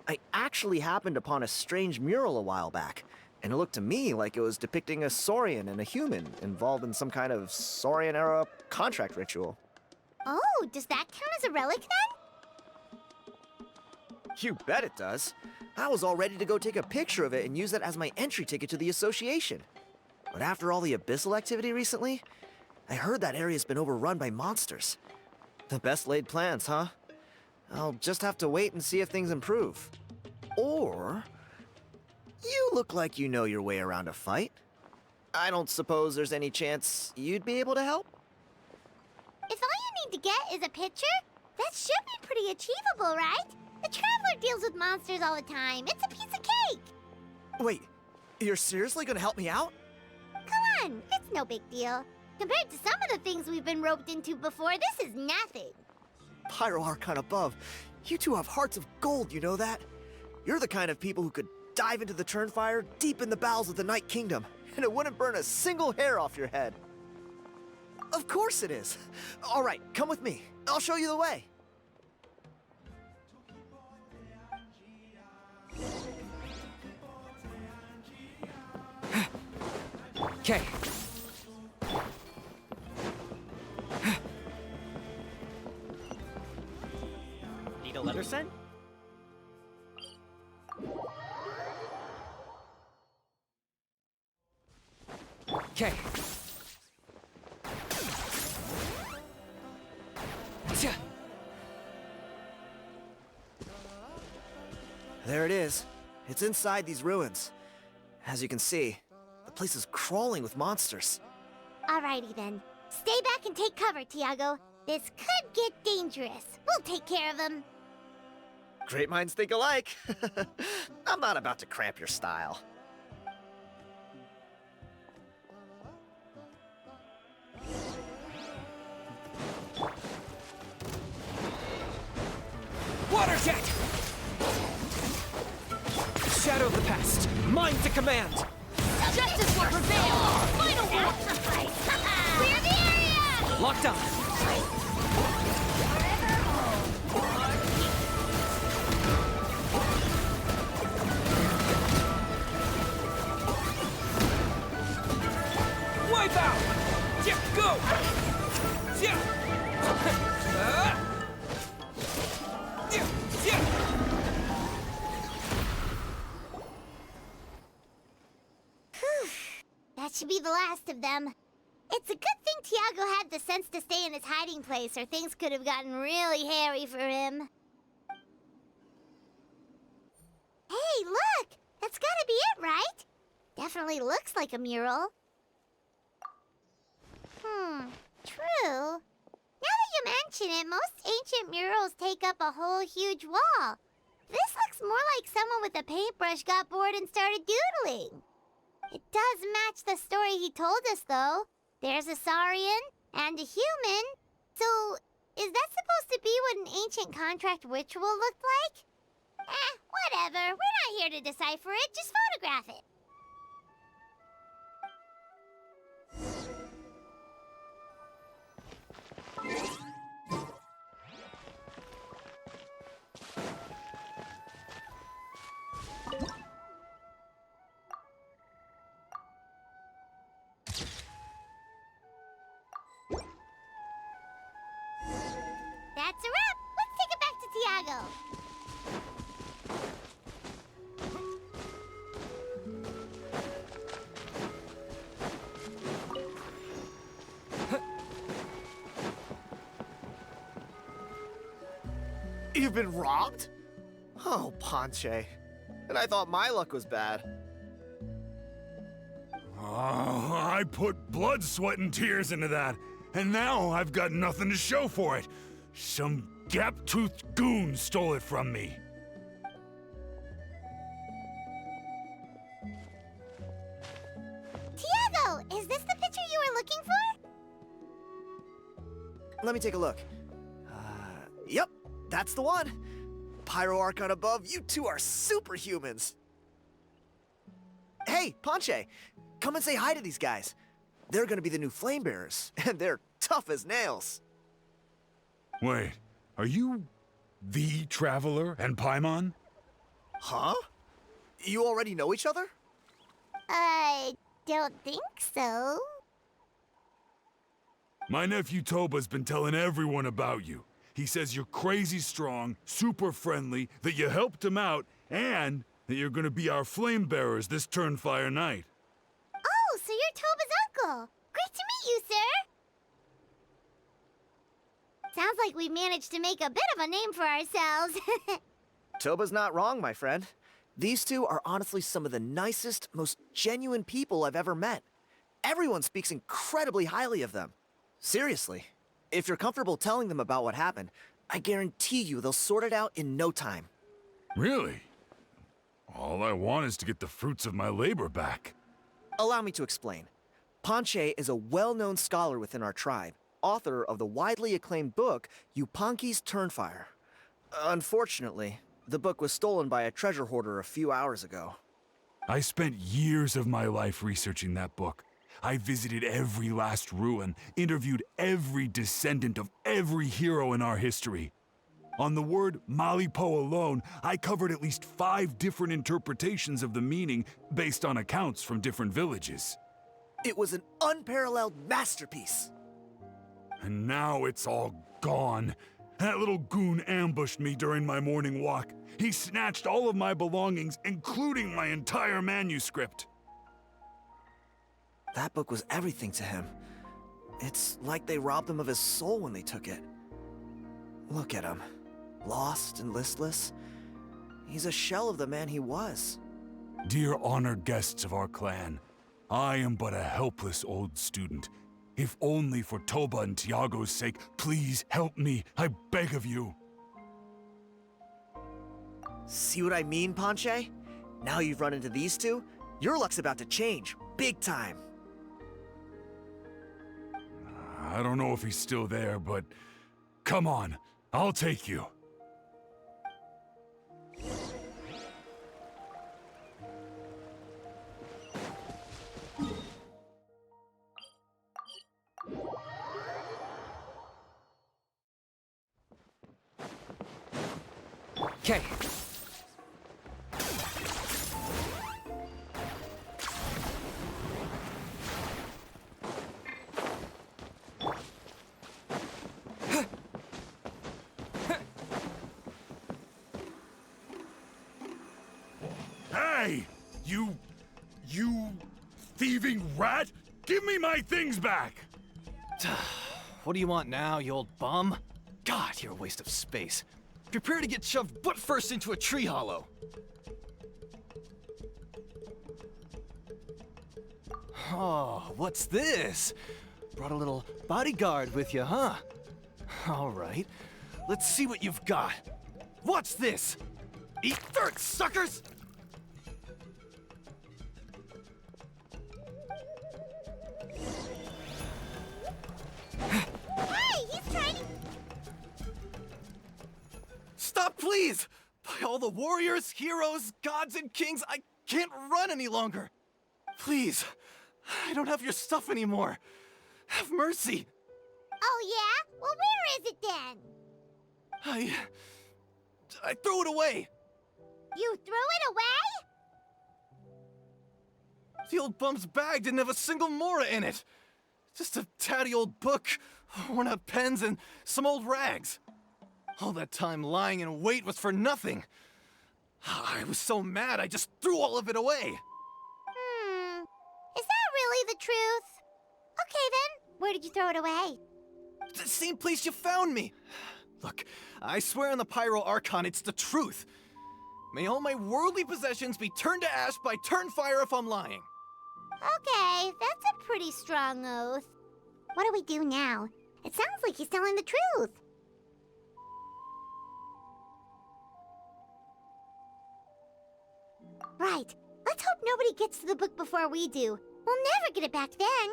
J: I actually happened upon a strange mural a while back, and it looked to me like it was depicting a Saurian and a human involved in some kind of Saurian-era contract ritual.
A: Oh, does that count as a relic then?
J: You bet it does. I was all ready to go take a picture of it and use it as my entry ticket to the association. But after all the abyssal activity recently, I heard that area's been overrun by monsters. The best laid plans, huh? I'll just have to wait and see if things improve. Or... you look like you know your way around a fight. I don't suppose there's any chance you'd be able to help?
A: If all you need to get is a picture, that should be pretty achievable, right? The Traveler deals with monsters all the time. It's a piece of cake.
J: Wait, you're seriously gonna help me out?
A: Come on, it's no big deal. Compared to some of the things we've been roped into before, this is nothing.
J: Pyro Archon above, you two have hearts of gold, you know that? You're the kind of people who could dive into the Turnfire deep in the bowels of the Night Kingdom, and it wouldn't burn a single hair off your head. Of course it is. All right, come with me. I'll show you the way.
B: Okay.
J: Need a letter sent?
B: Okay.
J: There it is. It's inside these ruins. As you can see, the place is crawling with monsters.
A: Alrighty then. Stay back and take cover, Tiago. This could get dangerous. We'll take care of him.
J: Great minds think alike. I'm not about to cramp your style.
B: Water jet! Shadow of the past, mine to command!
A: Justice will prevail! Final sacrifice! Clear the area!
B: Locked on! Wipe out! Yeah, go! Yeah! Yeah, yeah!
K: That should be the last of them. It's a good thing Tiago had the sense to stay in his hiding place, or things could have gotten really hairy for him. Hey, look! That's gotta be it, right? Definitely looks like a mural. True. Now that you mention it, most ancient murals take up a whole huge wall. This looks more like someone with a paintbrush got bored and started doodling. It does match the story he told us, though. There's a Saurian and a human. So, is that supposed to be what an ancient contract ritual looked like? Whatever. We're not here to decipher it. Just photograph it. That's a wrap. Let's take it back to Tiago.
J: You've been robbed? Oh, Ponche. And I thought my luck was bad.
E: Oh, I put blood, sweat, and tears into that, and now I've got nothing to show for it. Some gap-toothed goon stole it from me.
K: Tiago, is this the picture you were looking for?
J: Let me take a look. Yep, that's the one. Pyro Archon above, you two are superhumans. Hey, Ponche, come and say hi to these guys. They're gonna be the new flame bearers, and they're tough as nails.
E: Wait, are you the Traveler and Paimon?
J: Huh? You already know each other?
K: I don't think so.
E: My nephew Toba's been telling everyone about you. He says you're crazy strong, super friendly, that you helped him out, and that you're gonna be our flame bearers this Turnfire night.
K: Oh, so you're Toba's uncle. Great to meet you, sir. Sounds like we managed to make a bit of a name for ourselves.
J: Toba's not wrong, my friend. These two are honestly some of the nicest, most genuine people I've ever met. Everyone speaks incredibly highly of them. Seriously, if you're comfortable telling them about what happened, I guarantee you they'll sort it out in no time.
E: Really? All I want is to get the fruits of my labor back.
J: Allow me to explain. Ponche is a well-known scholar within our tribe, author of the widely acclaimed book, Yupanqui's Turnfire. Unfortunately, the book was stolen by a treasure hoarder a few hours ago.
E: I spent years of my life researching that book. I visited every last ruin, interviewed every descendant of every hero in our history. On the word Malipo alone, I covered at least 5 different interpretations of the meaning based on accounts from different villages.
J: It was an unparalleled masterpiece.
E: And now it's all gone. That little goon ambushed me during my morning walk. He snatched all of my belongings, including my entire manuscript.
J: That book was everything to him. It's like they robbed him of his soul when they took it. Look at him. Lost and listless. He's a shell of the man he was.
E: Dear honored guests of our clan, I am but a helpless old student. If only for Toba and Tiago's sake, please help me, I beg of you.
J: See what I mean, Ponche? Now you've run into these two, your luck's about to change, big time.
E: I don't know if he's still there, but come on, I'll take you.
F: Okay.
E: Hey! You thieving rat! Give me my things back!
L: What do you want now, you old bum? God, you're a waste of space. Prepare to get shoved butt first into a tree hollow. Oh, what's this? Brought a little bodyguard with you, huh? All right, let's see what you've got. What's this? Eat dirt, suckers!
K: Hey, he's trying to...
L: Stop, please! By all the warriors, heroes, gods, and kings, I can't run any longer. Please, I don't have your stuff anymore. Have mercy.
K: Oh, yeah? Well, where is it then?
L: I threw it away.
K: You threw it away?
L: The old bum's bag didn't have a single mora in it. Just a tatty old book, worn out pens, and some old rags. All that time lying in wait was for nothing. I was so mad, I just threw all of it away.
K: Is that really the truth? Okay then, where did you throw it away?
L: The same place you found me. Look, I swear on the Pyro Archon it's the truth. May all my worldly possessions be turned to ash by Turnfire if I'm lying.
K: Okay, that's a pretty strong oath. What do we do now? It sounds like he's telling the truth. Right. Let's hope nobody gets to the book before we do. We'll never get it back then.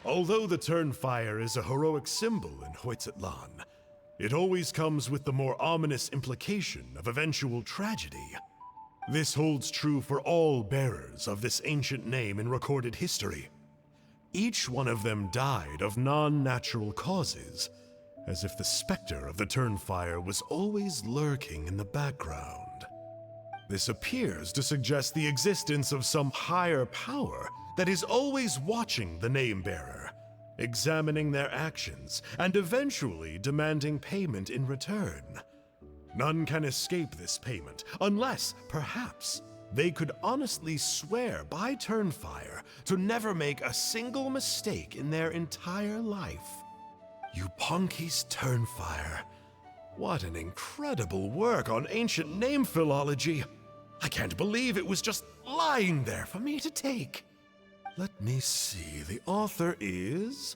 M: Although the Turnfire is a heroic symbol in Hoytzatlan, it always comes with the more ominous implication of eventual tragedy. This holds true for all bearers of this ancient name in recorded history. Each one of them died of non-natural causes, as if the specter of the Turnfire was always lurking in the background. This appears to suggest the existence of some higher power that is always watching the name-bearer, examining their actions, and eventually demanding payment in return. None can escape this payment, unless, perhaps, they could honestly swear by Turnfire to never make a single mistake in their entire life. Yupanki's Turnfire. What an incredible work on ancient name philology. I can't believe it was just lying there for me to take. Let me see, the author is...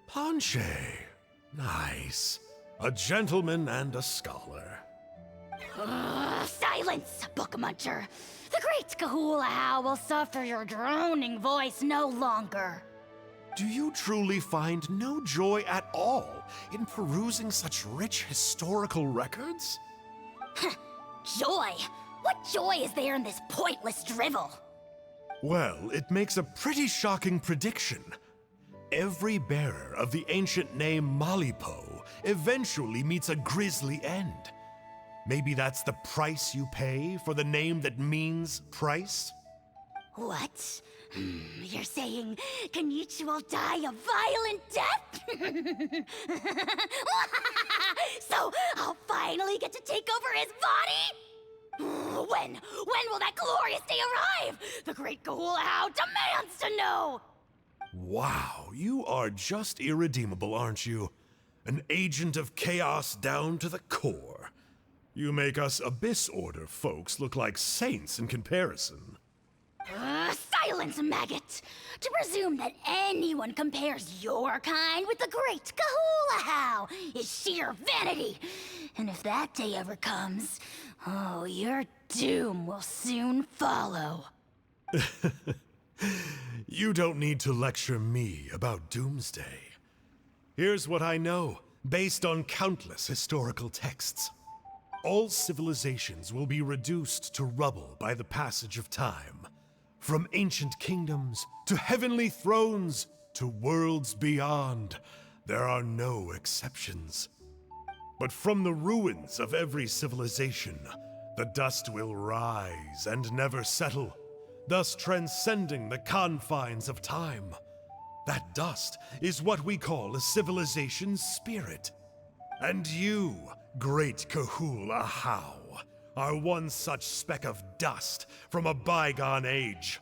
M: Ponche. Nice. A gentleman and a scholar.
A: Silence, book muncher. The great Kahula will suffer your droning voice no longer.
M: Do you truly find no joy at all in perusing such rich historical records?
A: Joy? What joy is there in this pointless drivel?
M: Well, it makes a pretty shocking prediction. Every bearer of the ancient name Malipo eventually meets a grisly end. Maybe that's the price you pay for the name that means price?
A: What? You're saying Kinichi will die a violent death? So I'll finally get to take over his body? When will that glorious day arrive? The great Kahula demands to know!
M: Wow, you are just irredeemable, aren't you? An agent of chaos down to the core. You make us Abyss Order folks look like saints in comparison.
A: Silence! silence, maggot! To presume that anyone compares your kind with the great Kahula is sheer vanity. And if that day ever comes, oh, your doom will soon follow.
M: You don't need to lecture me about doomsday. Here's what I know, based on countless historical texts. All civilizations will be reduced to rubble by the passage of time. From ancient kingdoms, to heavenly thrones, to worlds beyond, there are no exceptions. But from the ruins of every civilization, the dust will rise and never settle, thus transcending the confines of time. That dust is what we call a civilization's spirit. And you, great Kahula How, are one such speck of dust from a bygone age.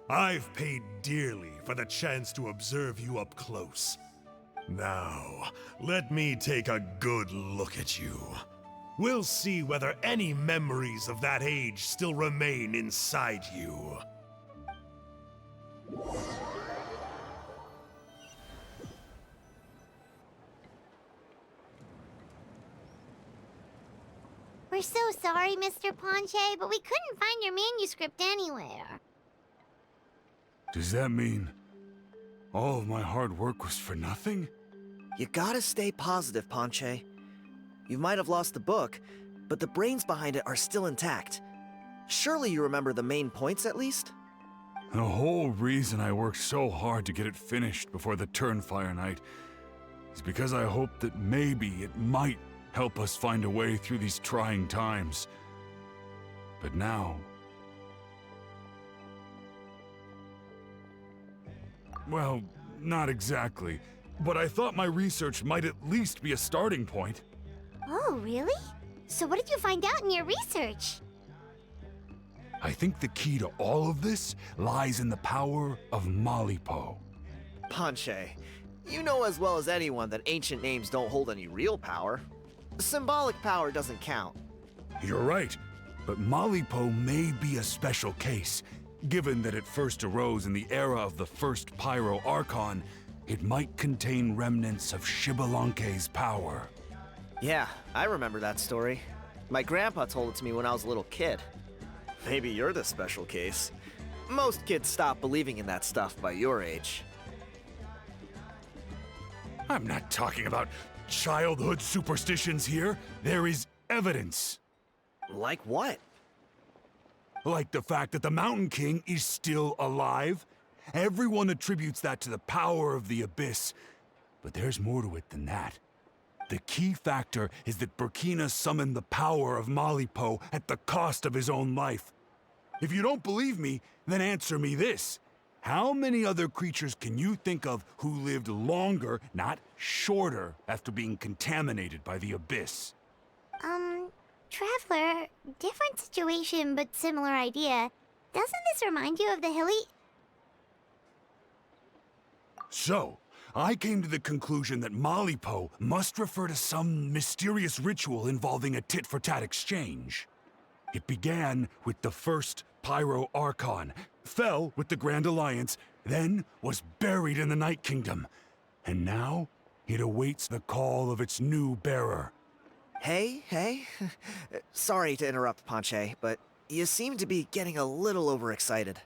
M: I've paid dearly for the chance to observe you up close. Now, let me take a good look at you. We'll see whether any memories of that age still remain inside you.
K: We're so sorry, Mr. Ponche, but we couldn't find your manuscript anywhere.
E: Does that mean all of my hard work was for nothing?
J: You gotta stay positive, Ponche. You might have lost the book, but the brains behind it are still intact. Surely you remember the main points at least?
E: The whole reason I worked so hard to get it finished before the Turnfire Night is because I hoped that maybe it might help us find a way through these trying times. But now... well, not exactly. But I thought my research might at least be a starting point.
K: Oh, really? So what did you find out in your research?
E: I think the key to all of this lies in the power of Malipo.
J: Ponche, you know as well as anyone that ancient names don't hold any real power. Symbolic power doesn't count.
E: You're right, but Malipo may be a special case. Given that it first arose in the era of the first Pyro Archon, it might contain remnants of Shibalanke's power.
J: Yeah, I remember that story. My grandpa told it to me when I was a little kid. Maybe you're the special case. Most kids stop believing in that stuff by your age.
E: I'm not talking about childhood superstitions here. There is evidence.
J: Like what?
E: Like the fact that the Mountain King is still alive. Everyone attributes that to the power of the Abyss. But there's more to it than that. The key factor is that Burkina summoned the power of Malipo at the cost of his own life. If you don't believe me, then answer me this. How many other creatures can you think of who lived longer, not shorter, after being contaminated by the Abyss?
K: Traveler, different situation but similar idea. Doesn't this remind you of the hilly...
E: So, I came to the conclusion that Malipo must refer to some mysterious ritual involving a tit-for-tat exchange. It began with the first Pyro Archon, fell with the Grand Alliance, then was buried in the Night Kingdom. And now, it awaits the call of its new bearer.
J: Hey. Sorry to interrupt, Ponche, but you seem to be getting a little overexcited.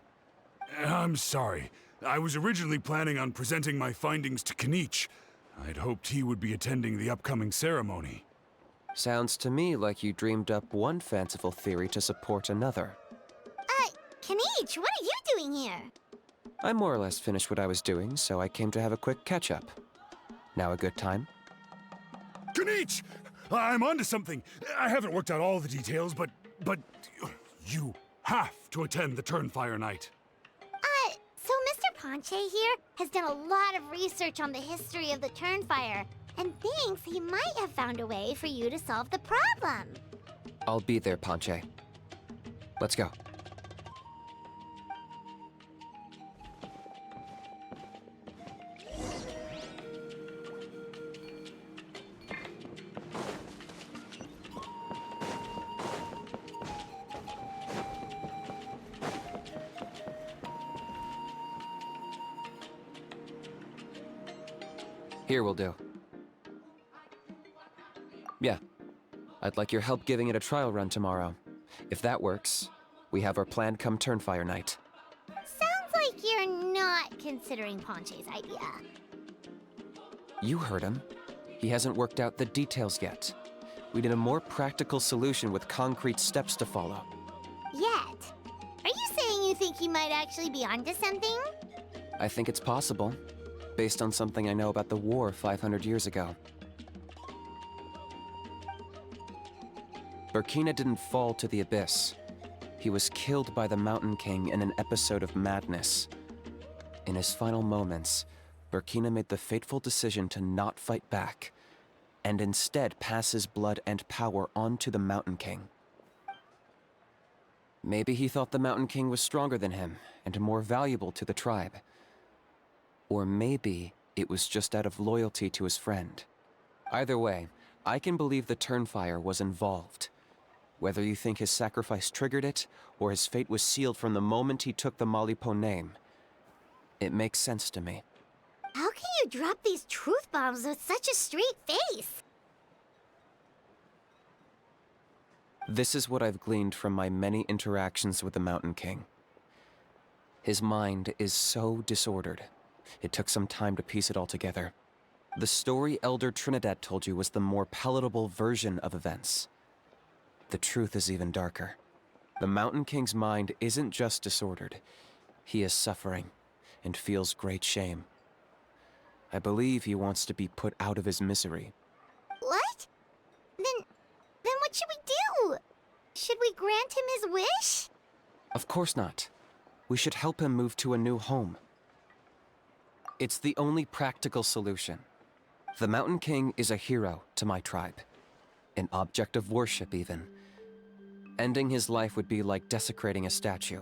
E: I'm sorry. I was originally planning on presenting my findings to Kinich. I'd hoped he would be attending the upcoming ceremony.
F: Sounds to me like you dreamed up one fanciful theory to support another.
K: Kinich, what are you doing here?
F: I more or less finished what I was doing, so I came to have a quick catch-up. Now a good time?
E: Kinich! I'm onto something. I haven't worked out all the details, but you have to attend the Turnfire Night.
K: So Mr. Ponche here has done a lot of research on the history of the Turnfire, and thinks he might have found a way for you to solve the problem.
F: I'll be there, Ponche. Let's go. Here will do. Yeah. I'd like your help giving it a trial run tomorrow. If that works, we have our plan come Turnfire night.
K: Sounds like you're not considering Ponche's idea.
F: You heard him. He hasn't worked out the details yet. We need a more practical solution with concrete steps to follow.
K: Yet? Are you saying you think he might actually be onto something?
F: I think it's possible, based on something I know about the war 500 years ago. Burkina didn't fall to the abyss. He was killed by the Mountain King in an episode of madness. In his final moments, Burkina made the fateful decision to not fight back, and instead pass his blood and power on to the Mountain King. Maybe he thought the Mountain King was stronger than him, and more valuable to the tribe. Or maybe it was just out of loyalty to his friend. Either way, I can believe the Turnfire was involved. Whether you think his sacrifice triggered it, or his fate was sealed from the moment he took the Malipo name, it makes sense to me.
K: How can you drop these truth bombs with such a straight face?
F: This is what I've gleaned from my many interactions with the Mountain King. His mind is so disordered. It took some time to piece it all together. The story Elder Trinidad told you was the more palatable version of events. The truth is even darker. The Mountain King's mind isn't just disordered. He is suffering and feels great shame. I believe he wants to be put out of his misery.
K: What? Then what should we do? Should we grant him his wish?
F: Of course not. We should help him move to a new home. It's the only practical solution. The Mountain King is a hero to my tribe. An object of worship, even. Ending his life would be like desecrating a statue.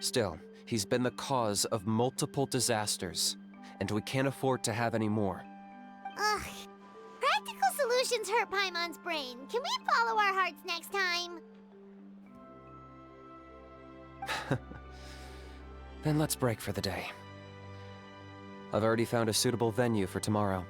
F: Still, he's been the cause of multiple disasters, and we can't afford to have any more.
K: Ugh. Practical solutions hurt Paimon's brain. Can we follow our hearts next time?
F: Then let's break for the day. I've already found a suitable venue for tomorrow.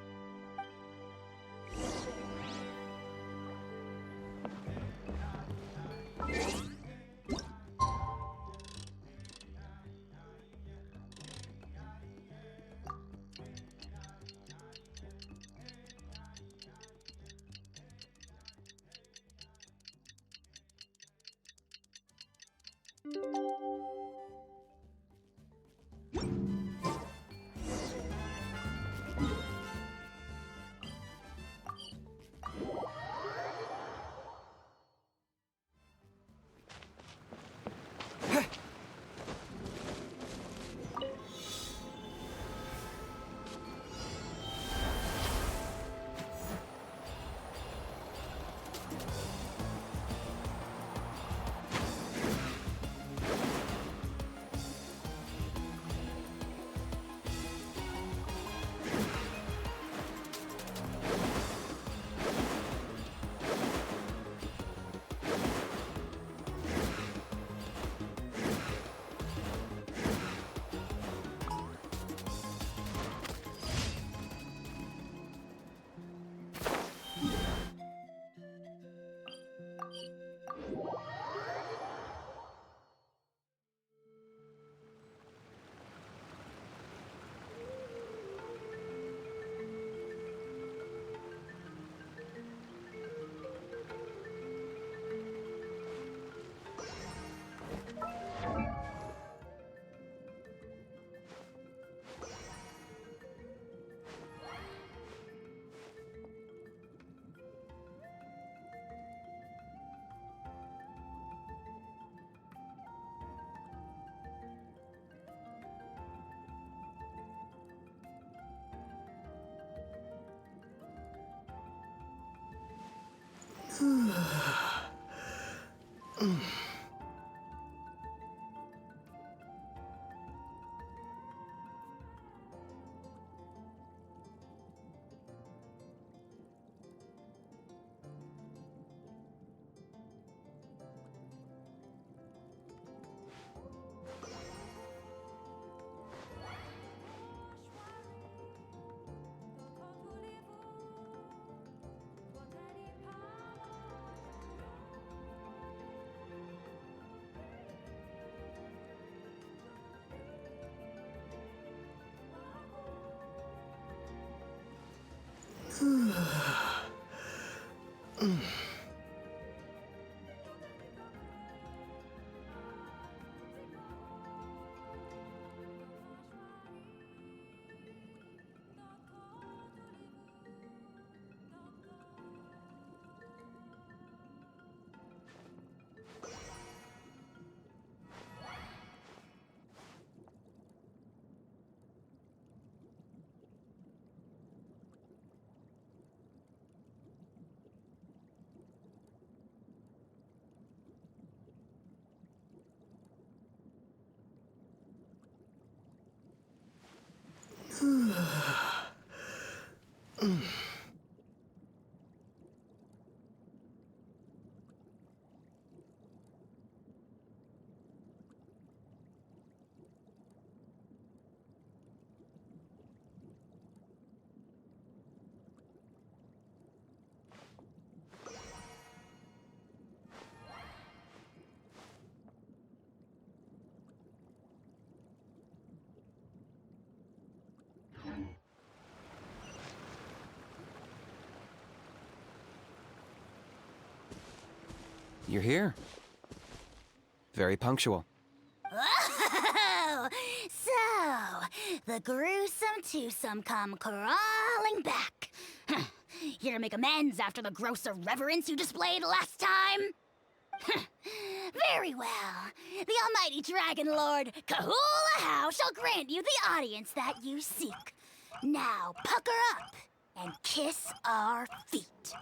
F: you're here. Very punctual.
A: Oh, so the gruesome twosome come crawling back. Here to make amends after the gross irreverence you displayed last time? Very well. The almighty Dragon Lord, Kahula How, shall grant you the audience that you seek. Now pucker up and kiss our feet.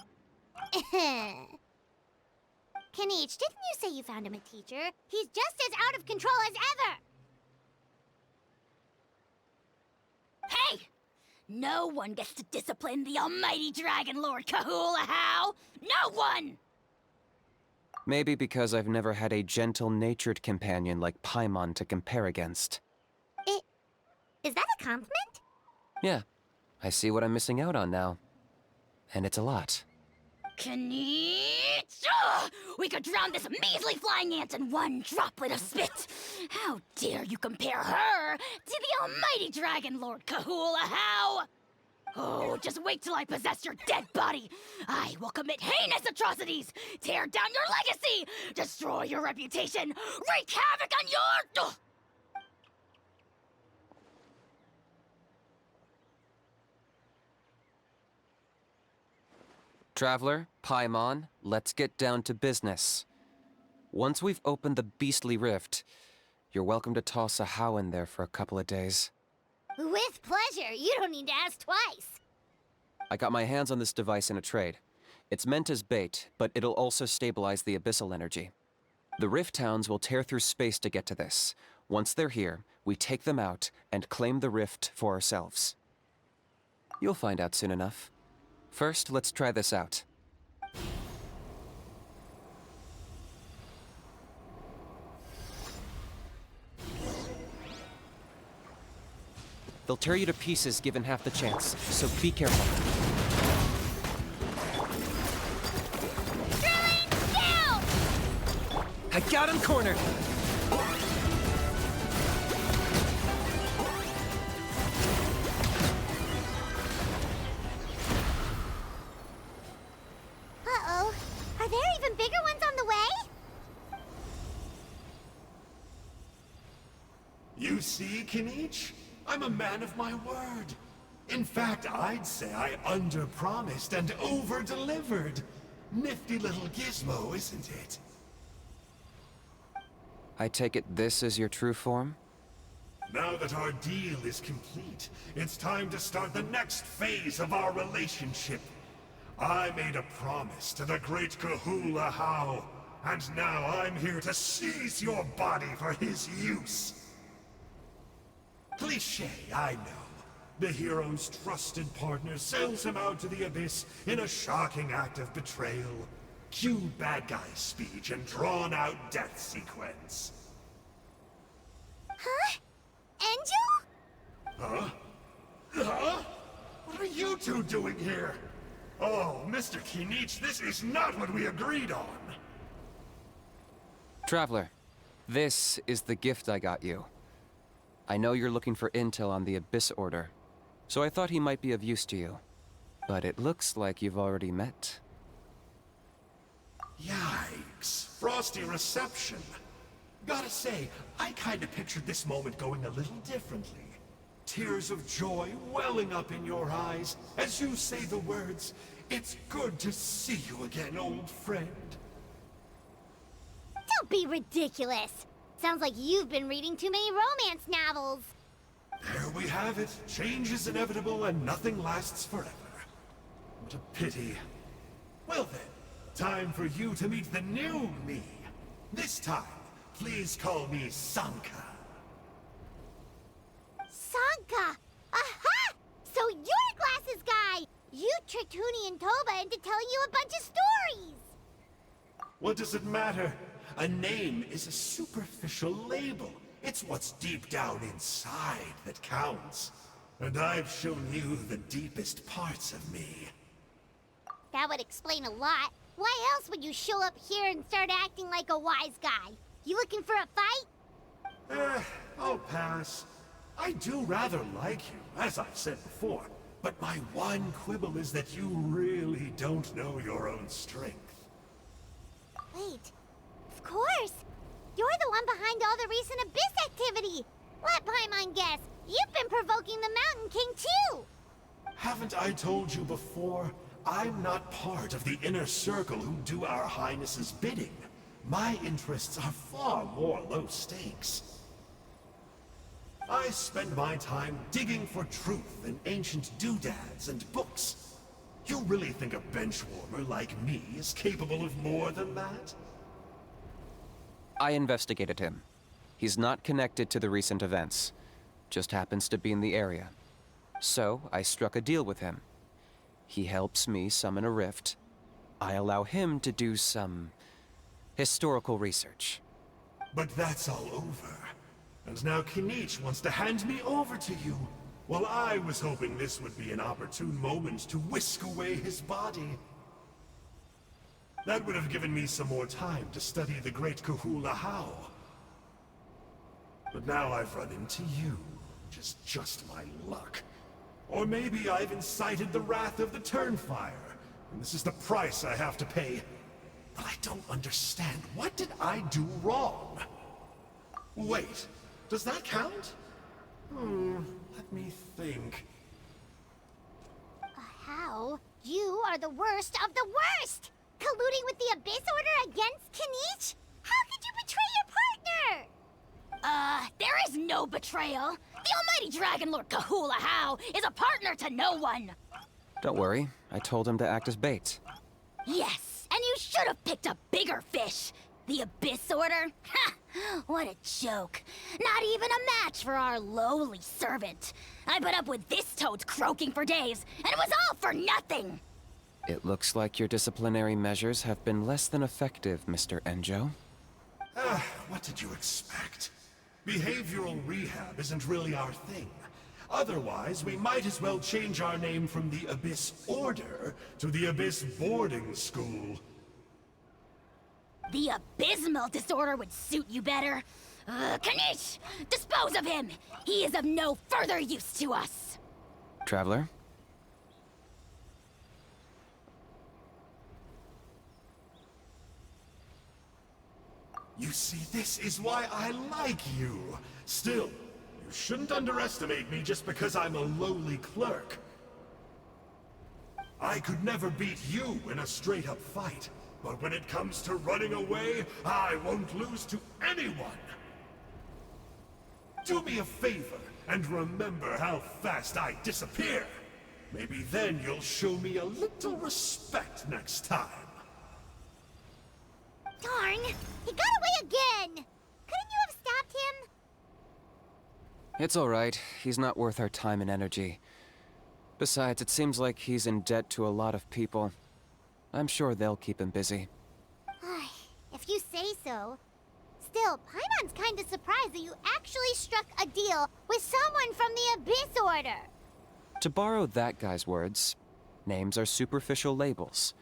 K: Kinich, didn't you say you found him a teacher? He's just as out of control as ever!
A: Hey! No one gets to discipline the almighty Dragon Lord Kahula How! No one!
F: Maybe because I've never had a gentle-natured companion like Paimon to compare against.
K: Is that a compliment?
F: Yeah, I see what I'm missing out on now. And it's a lot.
A: Kinich! We could drown this measly flying ant in one droplet of spit! How dare you compare her to the almighty Dragon Lord Kahula How! Oh, just wait till I possess your dead body! I will commit heinous atrocities! Tear down your legacy! Destroy your reputation! Wreak havoc on your...
F: Traveler, Paimon, let's get down to business. Once we've opened the beastly rift, you're welcome to toss a How in there for a couple of days.
K: With pleasure. You don't need to ask twice.
F: I got my hands on this device in a trade. It's meant as bait, but it'll also stabilize the abyssal energy. The rift towns will tear through space to get to this. Once they're here, we take them out and claim the rift for ourselves. You'll find out soon enough. First, let's try this out. They'll tear you to pieces given half the chance, so be careful.
A: Drilling down!
F: I got him cornered!
K: Uh-oh. Are there even bigger ones on the way?
M: You see, Kinich? I'm a man of my word. In fact, I'd say I under-promised and over-delivered. Nifty little gizmo, isn't it?
F: I take it this is your true form?
M: Now that our deal is complete, it's time to start the next phase of our relationship. I made a promise to the great Kahula How, and now I'm here to seize your body for his use. Cliché, I know. The hero's trusted partner sells him out to the abyss in a shocking act of betrayal. Cue bad guy speech and drawn-out death sequence.
K: Huh? Enjou?
M: Huh? Huh? What are you two doing here? Oh, Mr. Kinich, this is not what we agreed on.
F: Traveler, this is the gift I got you. I know you're looking for intel on the Abyss Order, so I thought he might be of use to you. But it looks like you've already met.
M: Yikes. Frosty reception. Gotta say, I kinda pictured this moment going a little differently. Tears of joy welling up in your eyes as you say the words, "It's good to see you again, old friend."
K: Don't be ridiculous. Sounds like you've been reading too many romance novels.
M: There we have it. Change is inevitable and nothing lasts forever. What a pity. Well then, time for you to meet the new me. This time, please call me Sanka.
K: Sanka! Aha! So you're Glasses Guy! You tricked Huni and Toba into telling you a bunch of stories!
M: What does it matter? A name is a superficial label. It's what's deep down inside that counts. And I've shown you the deepest parts of me.
K: That would explain a lot. Why else would you show up here and start acting like a wise guy? You looking for a fight?
M: I'll pass. I do rather like you, as I've said before. But my one quibble is that you really don't know your own strength.
K: Wait, all the recent Abyss activity. Let Paimon guess, you've been provoking the Mountain King too!
M: Haven't I told you before? I'm not part of the inner circle who do our Highness's bidding. My interests are far more low stakes. I spend my time digging for truth in ancient doodads and books. You really think a benchwarmer like me is capable of more than that?
F: I investigated him. He's not connected to the recent events. Just happens to be in the area. So, I struck a deal with him. He helps me summon a rift. I allow him to do some historical research.
M: But that's all over. And now Kinich wants to hand me over to you. Well, I was hoping this would be an opportune moment to whisk away his body. That would have given me some more time to study the great Kahula How. But now I've run into you, which is just my luck. Or maybe I've incited the wrath of the Turnfire, and this is the price I have to pay. But I don't understand. What did I do wrong? Wait, does that count? Let me think.
K: How? You are the worst of the worst! Colluding with the Abyss Order against Kinich? How could you betray your partner?
A: There is no betrayal. The almighty Dragon Lord Kahula How is a partner to no one.
F: Don't worry, I told him to act as bait.
A: Yes, and you should have picked a bigger fish. The Abyss Order? Ha! What a joke. Not even a match for our lowly servant. I put up with this toad croaking for days, and it was all for nothing.
F: It looks like your disciplinary measures have been less than effective, Mr. Enjou.
M: What did you expect? Behavioral rehab isn't really our thing. Otherwise, we might as well change our name from the Abyss Order to the Abyss Boarding School.
A: The abysmal disorder would suit you better. Kinich! Dispose of him! He is of no further use to us!
F: Traveler?
M: You see, this is why I like you. Still, you shouldn't underestimate me just because I'm a lowly clerk. I could never beat you in a straight-up fight, but when it comes to running away, I won't lose to anyone. Do me a favor and remember how fast I disappear. Maybe then you'll show me a little respect next time.
K: Darn! He got away again! Couldn't you have stopped him?
F: It's alright. He's not worth our time and energy. Besides, it seems like he's in debt to a lot of people. I'm sure they'll keep him busy.
K: If you say so. Still, Paimon's kinda surprised that you actually struck a deal with someone from the Abyss Order.
F: To borrow that guy's words, names are superficial labels.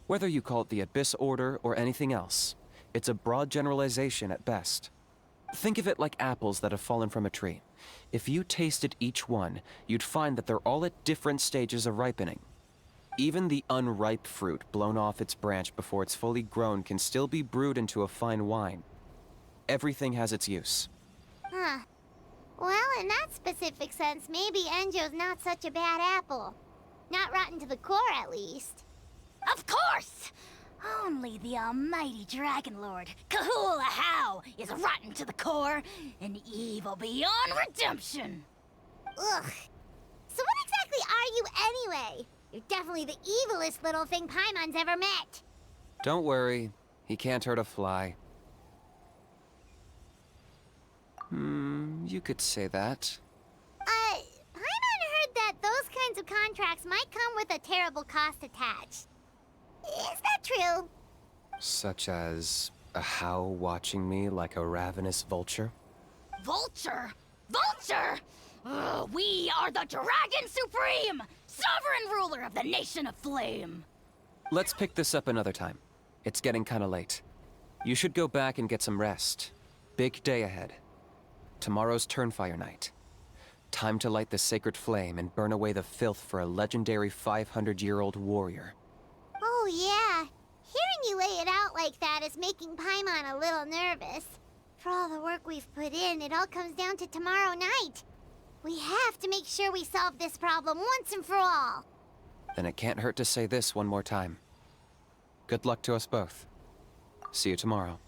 F: Whether you call it the Abyss Order or anything else, it's a broad generalization at best. Think of it like apples that have fallen from a tree. If you tasted each one, you'd find that they're all at different stages of ripening. Even the unripe fruit blown off its branch before it's fully grown can still be brewed into a fine wine. Everything has its use.
K: Huh. Well, in that specific sense, maybe Enjou's not such a bad apple. Not rotten to the core, at least.
A: Of course! Only the almighty Dragon Lord, Kahula How, is rotten to the core and evil beyond redemption.
K: Ugh. So what exactly are you anyway? You're definitely the evilest little thing Paimon's ever met.
F: Don't worry, he can't hurt a fly. You could say that.
K: Paimon heard that those kinds of contracts might come with a terrible cost attached. Is that true?
F: Such as a How watching me like a ravenous vulture?
A: Vulture? Vulture! We are the Dragon Supreme! Sovereign ruler of the Nation of Flame!
F: Let's pick this up another time. It's getting kinda late. You should go back and get some rest. Big day ahead. Tomorrow's Turnfire night. Time to light the sacred flame and burn away the filth for a legendary 500-year-old warrior.
K: Oh yeah. Hearing you lay it out like that is making Paimon a little nervous. After all the work we've put in, it all comes down to tomorrow night. We have to make sure we solve this problem once and for all.
F: Then it can't hurt to say this one more time. Good luck to us both. See you tomorrow.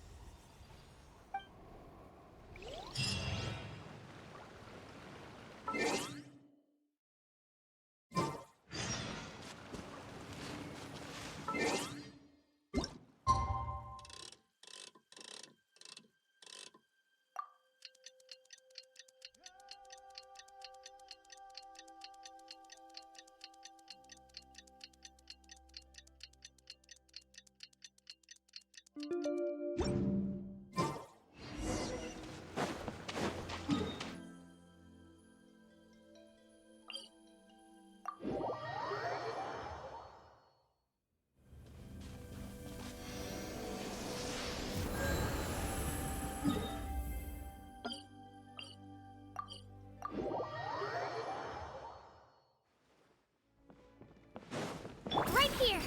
C: Right here!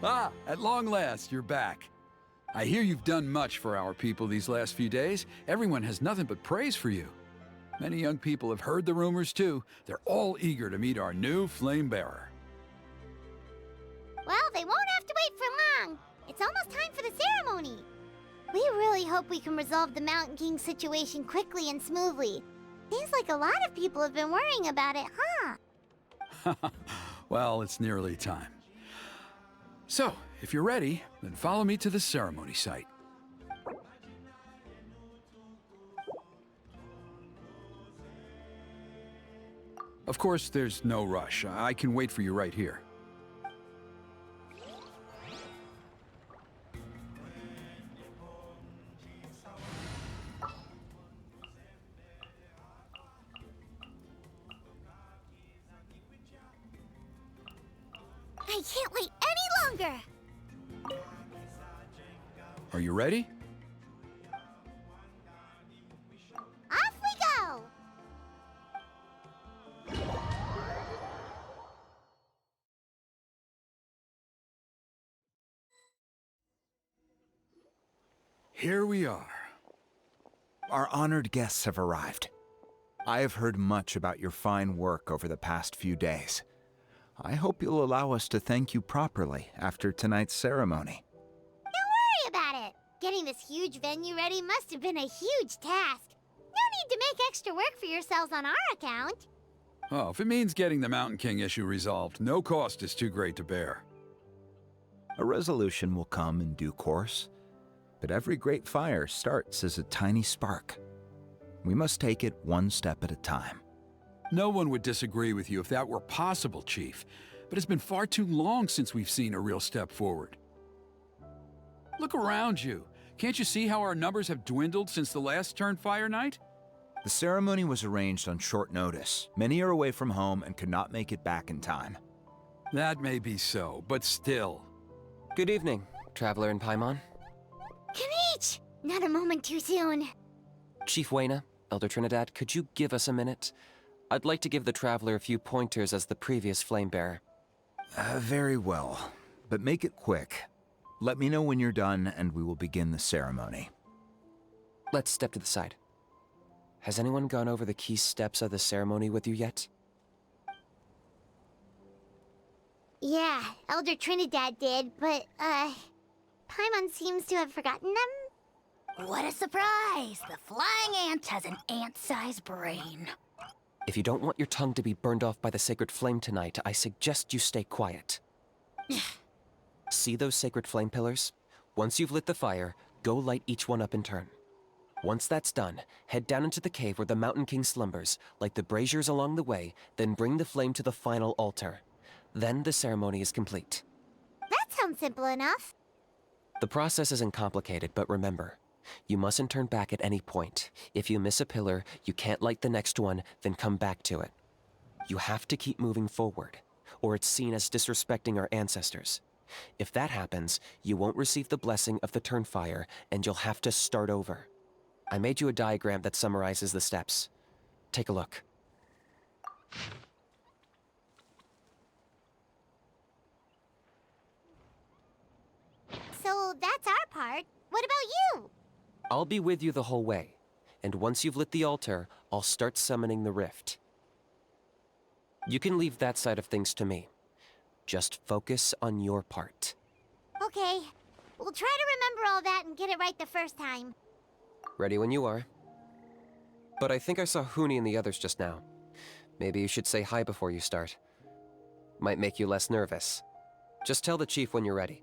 H: Ah, at long last, you're back. I hear you've done much for our people these last few days. Everyone has nothing but praise for you. Many young people have heard the rumors too. They're all eager to meet our new flame bearer.
K: Well, they won't have to wait for long. It's almost time for the ceremony. We really hope we can resolve the Mountain King situation quickly and smoothly. Seems like a lot of people have been worrying about it, huh?
H: Well, it's nearly time. So, if you're ready, then follow me to the ceremony site. Of course, there's no rush. I can wait for you right here.
C: I can't wait any longer!
H: Are you ready?
K: Off we go!
H: Here we are.
I: Our honored guests have arrived. I have heard much about your fine work over the past few days. I hope you'll allow us to thank you properly after tonight's ceremony.
K: Don't worry about it. Getting this huge venue ready must have been a huge task. No need to make extra work for yourselves on our account.
H: Oh, if it means getting the Mountain King issue resolved, no cost is too great to bear.
I: A resolution will come in due course, but every great fire starts as a tiny spark. We must take it one step at a time.
H: No one would disagree with you if that were possible, Chief, but it's been far too long since we've seen a real step forward. Look around you. Can't you see how our numbers have dwindled since the last Turnfire night?
I: The ceremony was arranged on short notice. Many are away from home and could not make it back in time.
H: That may be so, but still.
F: Good evening, Traveler in Paimon.
K: Kinich! Not a moment too soon.
F: Chief Wayna, Elder Trinidad, could you give us a minute? I'd like to give the Traveler a few pointers as the previous Flamebearer.
I: Very well, but make it quick. Let me know when you're done and we will begin the ceremony.
F: Let's step to the side. Has anyone gone over the key steps of the ceremony with you yet?
K: Yeah, Elder Trinidad did, but, Paimon seems to have forgotten them?
A: What a surprise! The flying ant has an ant-sized brain.
F: If you don't want your tongue to be burned off by the sacred flame tonight, I suggest you stay quiet. See those sacred flame pillars? Once you've lit the fire, go light each one up in turn. Once that's done, head down into the cave where the Mountain King slumbers, light the braziers along the way, then bring the flame to the final altar. Then the ceremony is complete.
K: That sounds simple enough.
F: The process isn't complicated, but remember, you mustn't turn back at any point. If you miss a pillar, you can't light the next one, then come back to it. You have to keep moving forward, or it's seen as disrespecting our ancestors. If that happens, you won't receive the blessing of the Turnfire, and you'll have to start over. I made you a diagram that summarizes the steps. Take a look. I'll be with you the whole way, and once you've lit the altar, I'll start summoning the rift. You can leave that side of things to me. Just focus on your part.
K: Okay. We'll try to remember all that and get it right the first time.
F: Ready when you are. But I think I saw Huni and the others just now. Maybe you should say hi before you start. Might make you less nervous. Just tell the chief when you're ready.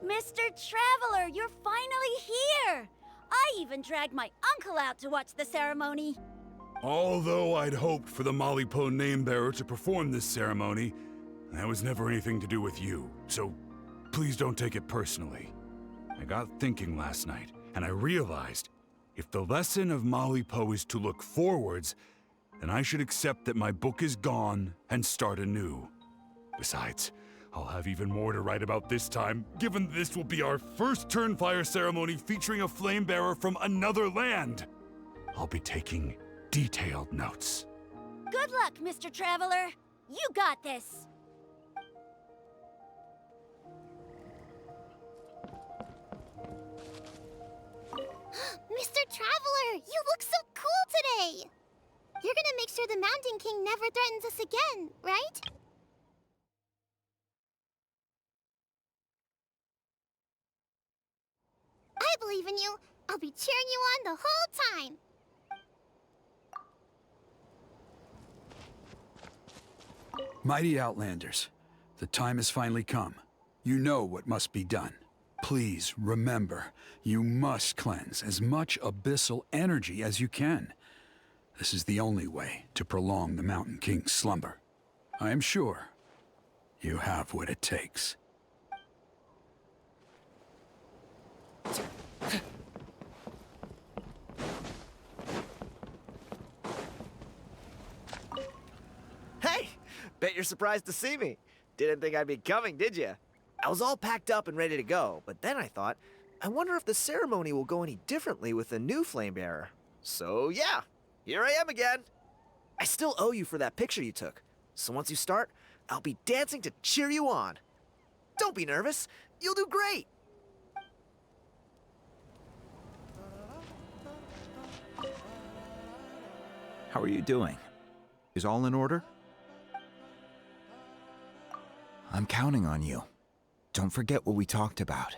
C: Mr. Traveler, you're finally here! I even dragged my uncle out to watch the ceremony.
E: Although I'd hoped for the Malipo name-bearer to perform this ceremony, that was never anything to do with you, so please don't take it personally. I got thinking last night, and I realized if the lesson of Malipo is to look forwards, then I should accept that my book is gone and start anew. Besides, I'll have even more to write about this time, given this will be our first Turnfire ceremony featuring a flame-bearer from another land. I'll be taking detailed notes.
C: Good luck, Mr. Traveler. You got this.
K: Mr. Traveler, you look so cool today! You're gonna make sure the Mountain King never threatens us again, right? I believe in you. I'll be cheering you on the whole time.
H: Mighty Outlanders, the time has finally come. You know what must be done. Please remember, you must cleanse as much abyssal energy as you can. This is the only way to prolong the Mountain King's slumber. I am sure you have what it takes.
J: Hey! Bet you're surprised to see me. Didn't think I'd be coming, did you? I was all packed up and ready to go, but then I thought, I wonder if the ceremony will go any differently with the new flame bearer. So yeah, here I am again. I still owe you for that picture you took. So once you start, I'll be dancing to cheer you on. Don't be nervous. You'll do great.
I: How are you doing? Is all in order? I'm counting on you. Don't forget what we talked about.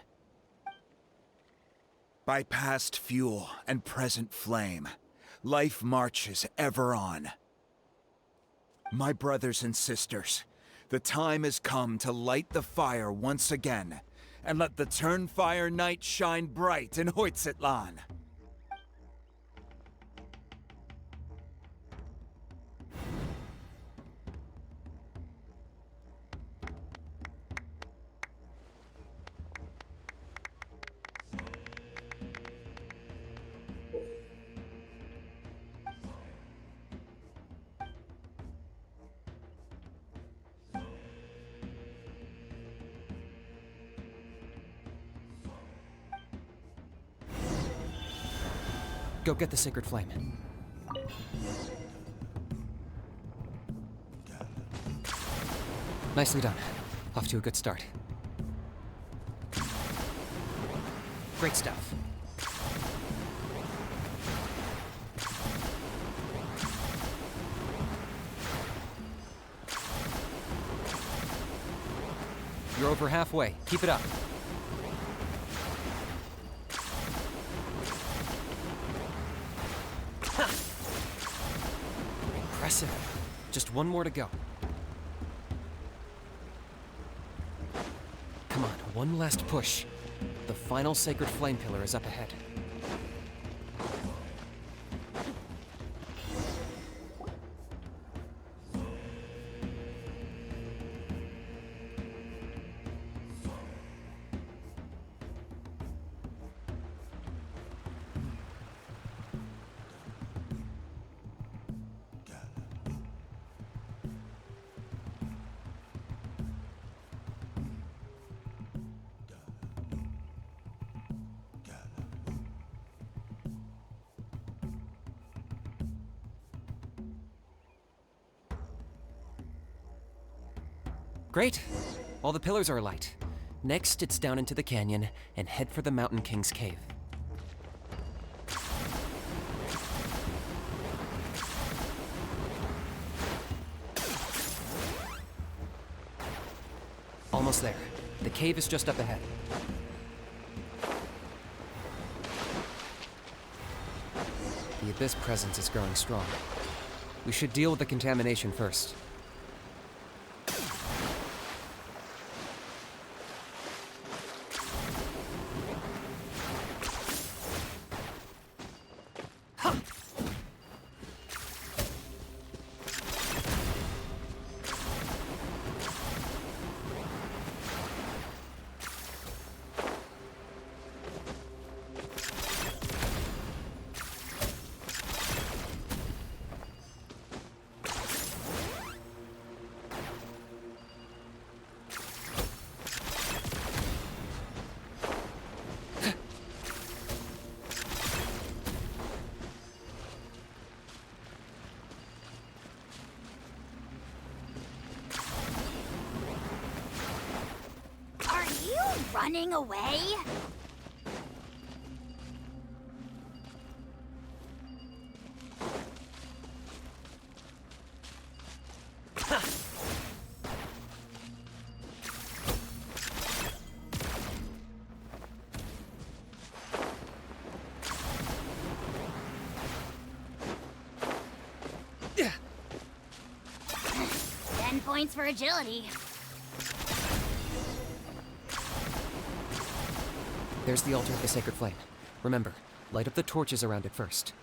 I: By past fuel and present flame, life marches ever on. My brothers and sisters, the time has come to light the fire once again, and let the Turnfire night shine bright in Hoytzitlan.
F: Go get the sacred flame. Nicely done. Off to a good start. Great stuff. You're over halfway. Keep it up. Impressive. Just one more to go. Come on, one last push. The final sacred flame pillar is up ahead. Great. All the pillars are alight. Next, it's down into the canyon and head for the Mountain King's cave. Almost there. The cave is just up ahead. The Abyss presence is growing strong. We should deal with the contamination first.
A: Running away?
F: Yeah.
A: 10 points for agility.
F: There's the altar of the Sacred Flame. Remember, light up the torches around it first.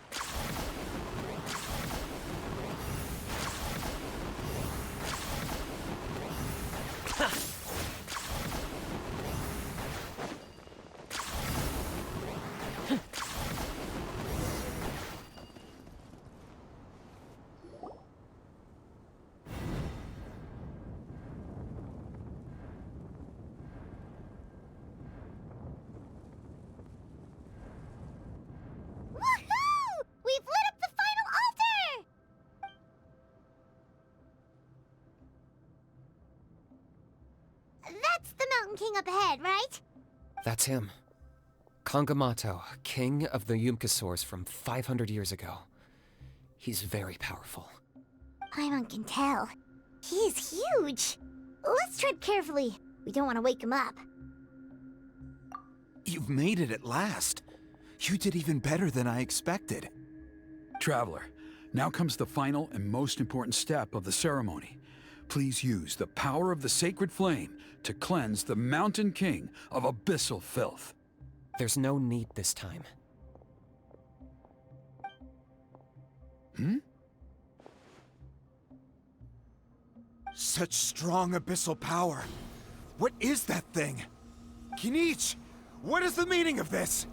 K: King up ahead, right?
F: That's him. Kangamato, king of the Yumkasaurs from 500 years ago. He's very powerful.
K: Paimon can tell. He is huge. Let's tread carefully. We don't want to wake him up.
I: You've made it at last. You did even better than I expected.
H: Traveler, now comes the final and most important step of the ceremony. Please use the power of the Sacred Flame to cleanse the Mountain King of abyssal filth.
F: There's no need this time.
I: Such strong abyssal power. What is that thing? Kinich, what is the meaning of this?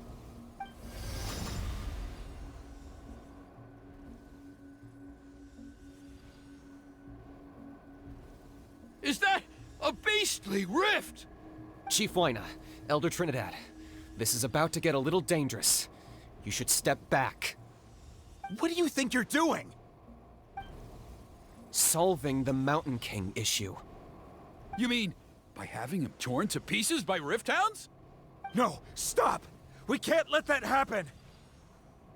H: Is that a beastly rift?
F: Chief Waina, Elder Trinidad, this is about to get a little dangerous. You should step back.
I: What do you think you're doing?
F: Solving the Mountain King issue.
H: You mean by having him torn to pieces by rift hounds?
I: No, stop! We can't let that happen!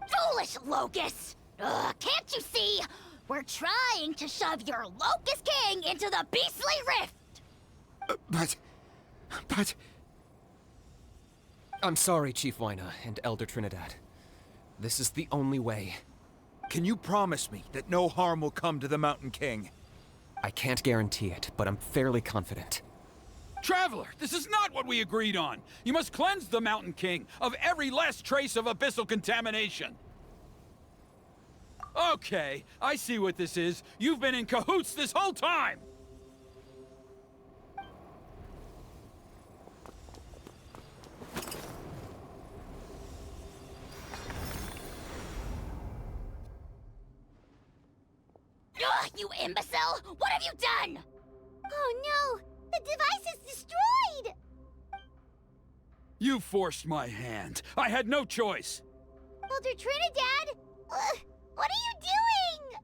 A: Foolish Locust! Can't you see? We're trying to shove your Locust King into the beastly rift!
I: But...
F: I'm sorry, Chief Waina and Elder Trinidad. This is the only way.
I: Can you promise me that no harm will come to the Mountain King?
F: I can't guarantee it, but I'm fairly confident.
H: Traveler, this is not what we agreed on! You must cleanse the Mountain King of every last trace of abyssal contamination! Okay, I see what this is. You've been in cahoots this whole time!
A: Ugh, you imbecile! What have you done?
K: Oh no! The device is destroyed!
H: You forced my hand. I had no choice.
K: Elder Trinidad! What are you doing?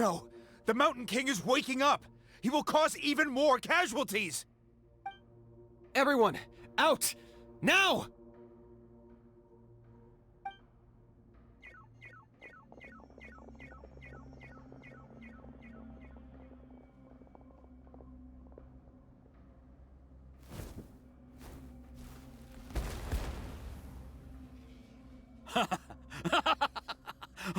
I: No! The Mountain King is waking up! He will cause even more casualties!
B: Everyone, out! Now!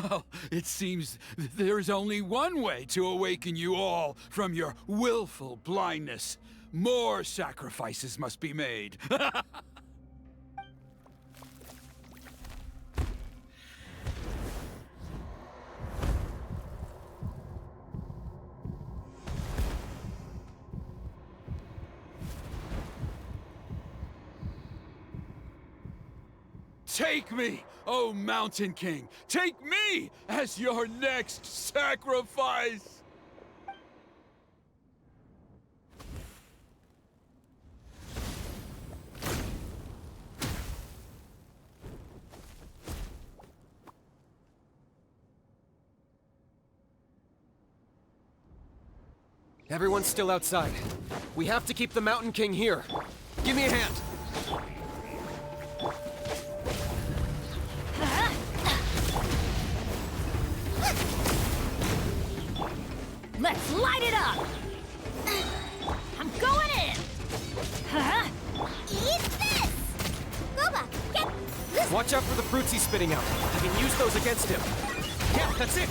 H: Well, it seems there is only one way to awaken you all from your willful blindness. More sacrifices must be made. Take me, O Mountain King! Take me as your next sacrifice!
B: Everyone's still outside. We have to keep the Mountain King here. Give me a hand.
A: Let's light it up! I'm going in!
K: Eat this! Goba, get this!
B: Watch out for the fruits he's spitting out. I can use those against him. Yeah, that's it!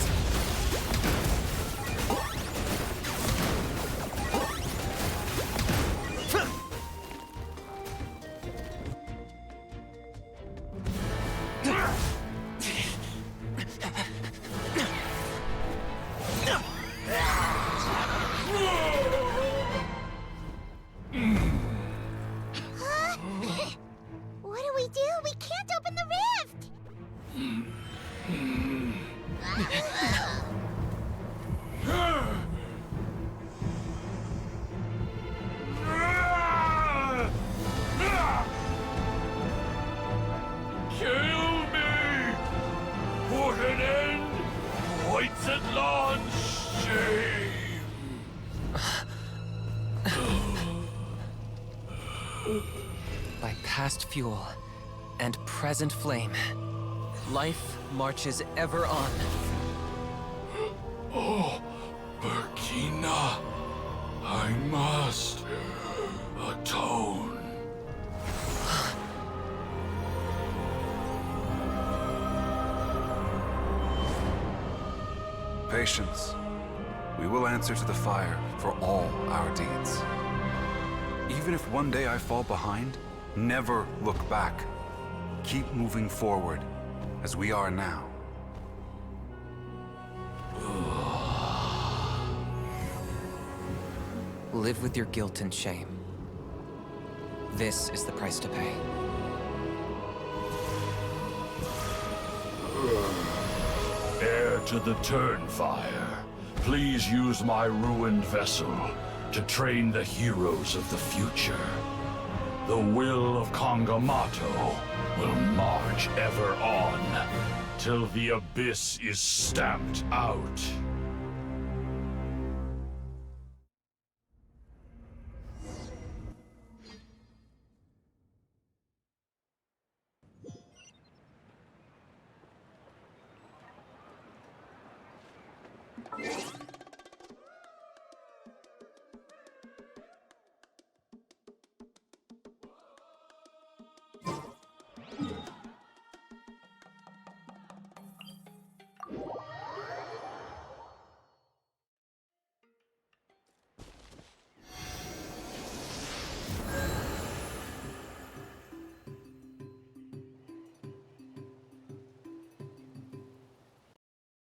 K: What do we do? We can't open the rift!
E: Kill me! Put an end to White's shame!
F: By past fuel and present flame, life marches ever on.
E: Oh, Burkina, I must atone.
N: Patience. We will answer to the fire for all our deeds. Even if one day I fall behind, never look back. Keep moving forward, as we are now.
F: Live with your guilt and shame. This is the price to pay.
E: Heir to the Turnfire, please use my ruined vessel to train the heroes of the future. The will of Kangamato will march ever on, till the abyss is stamped out.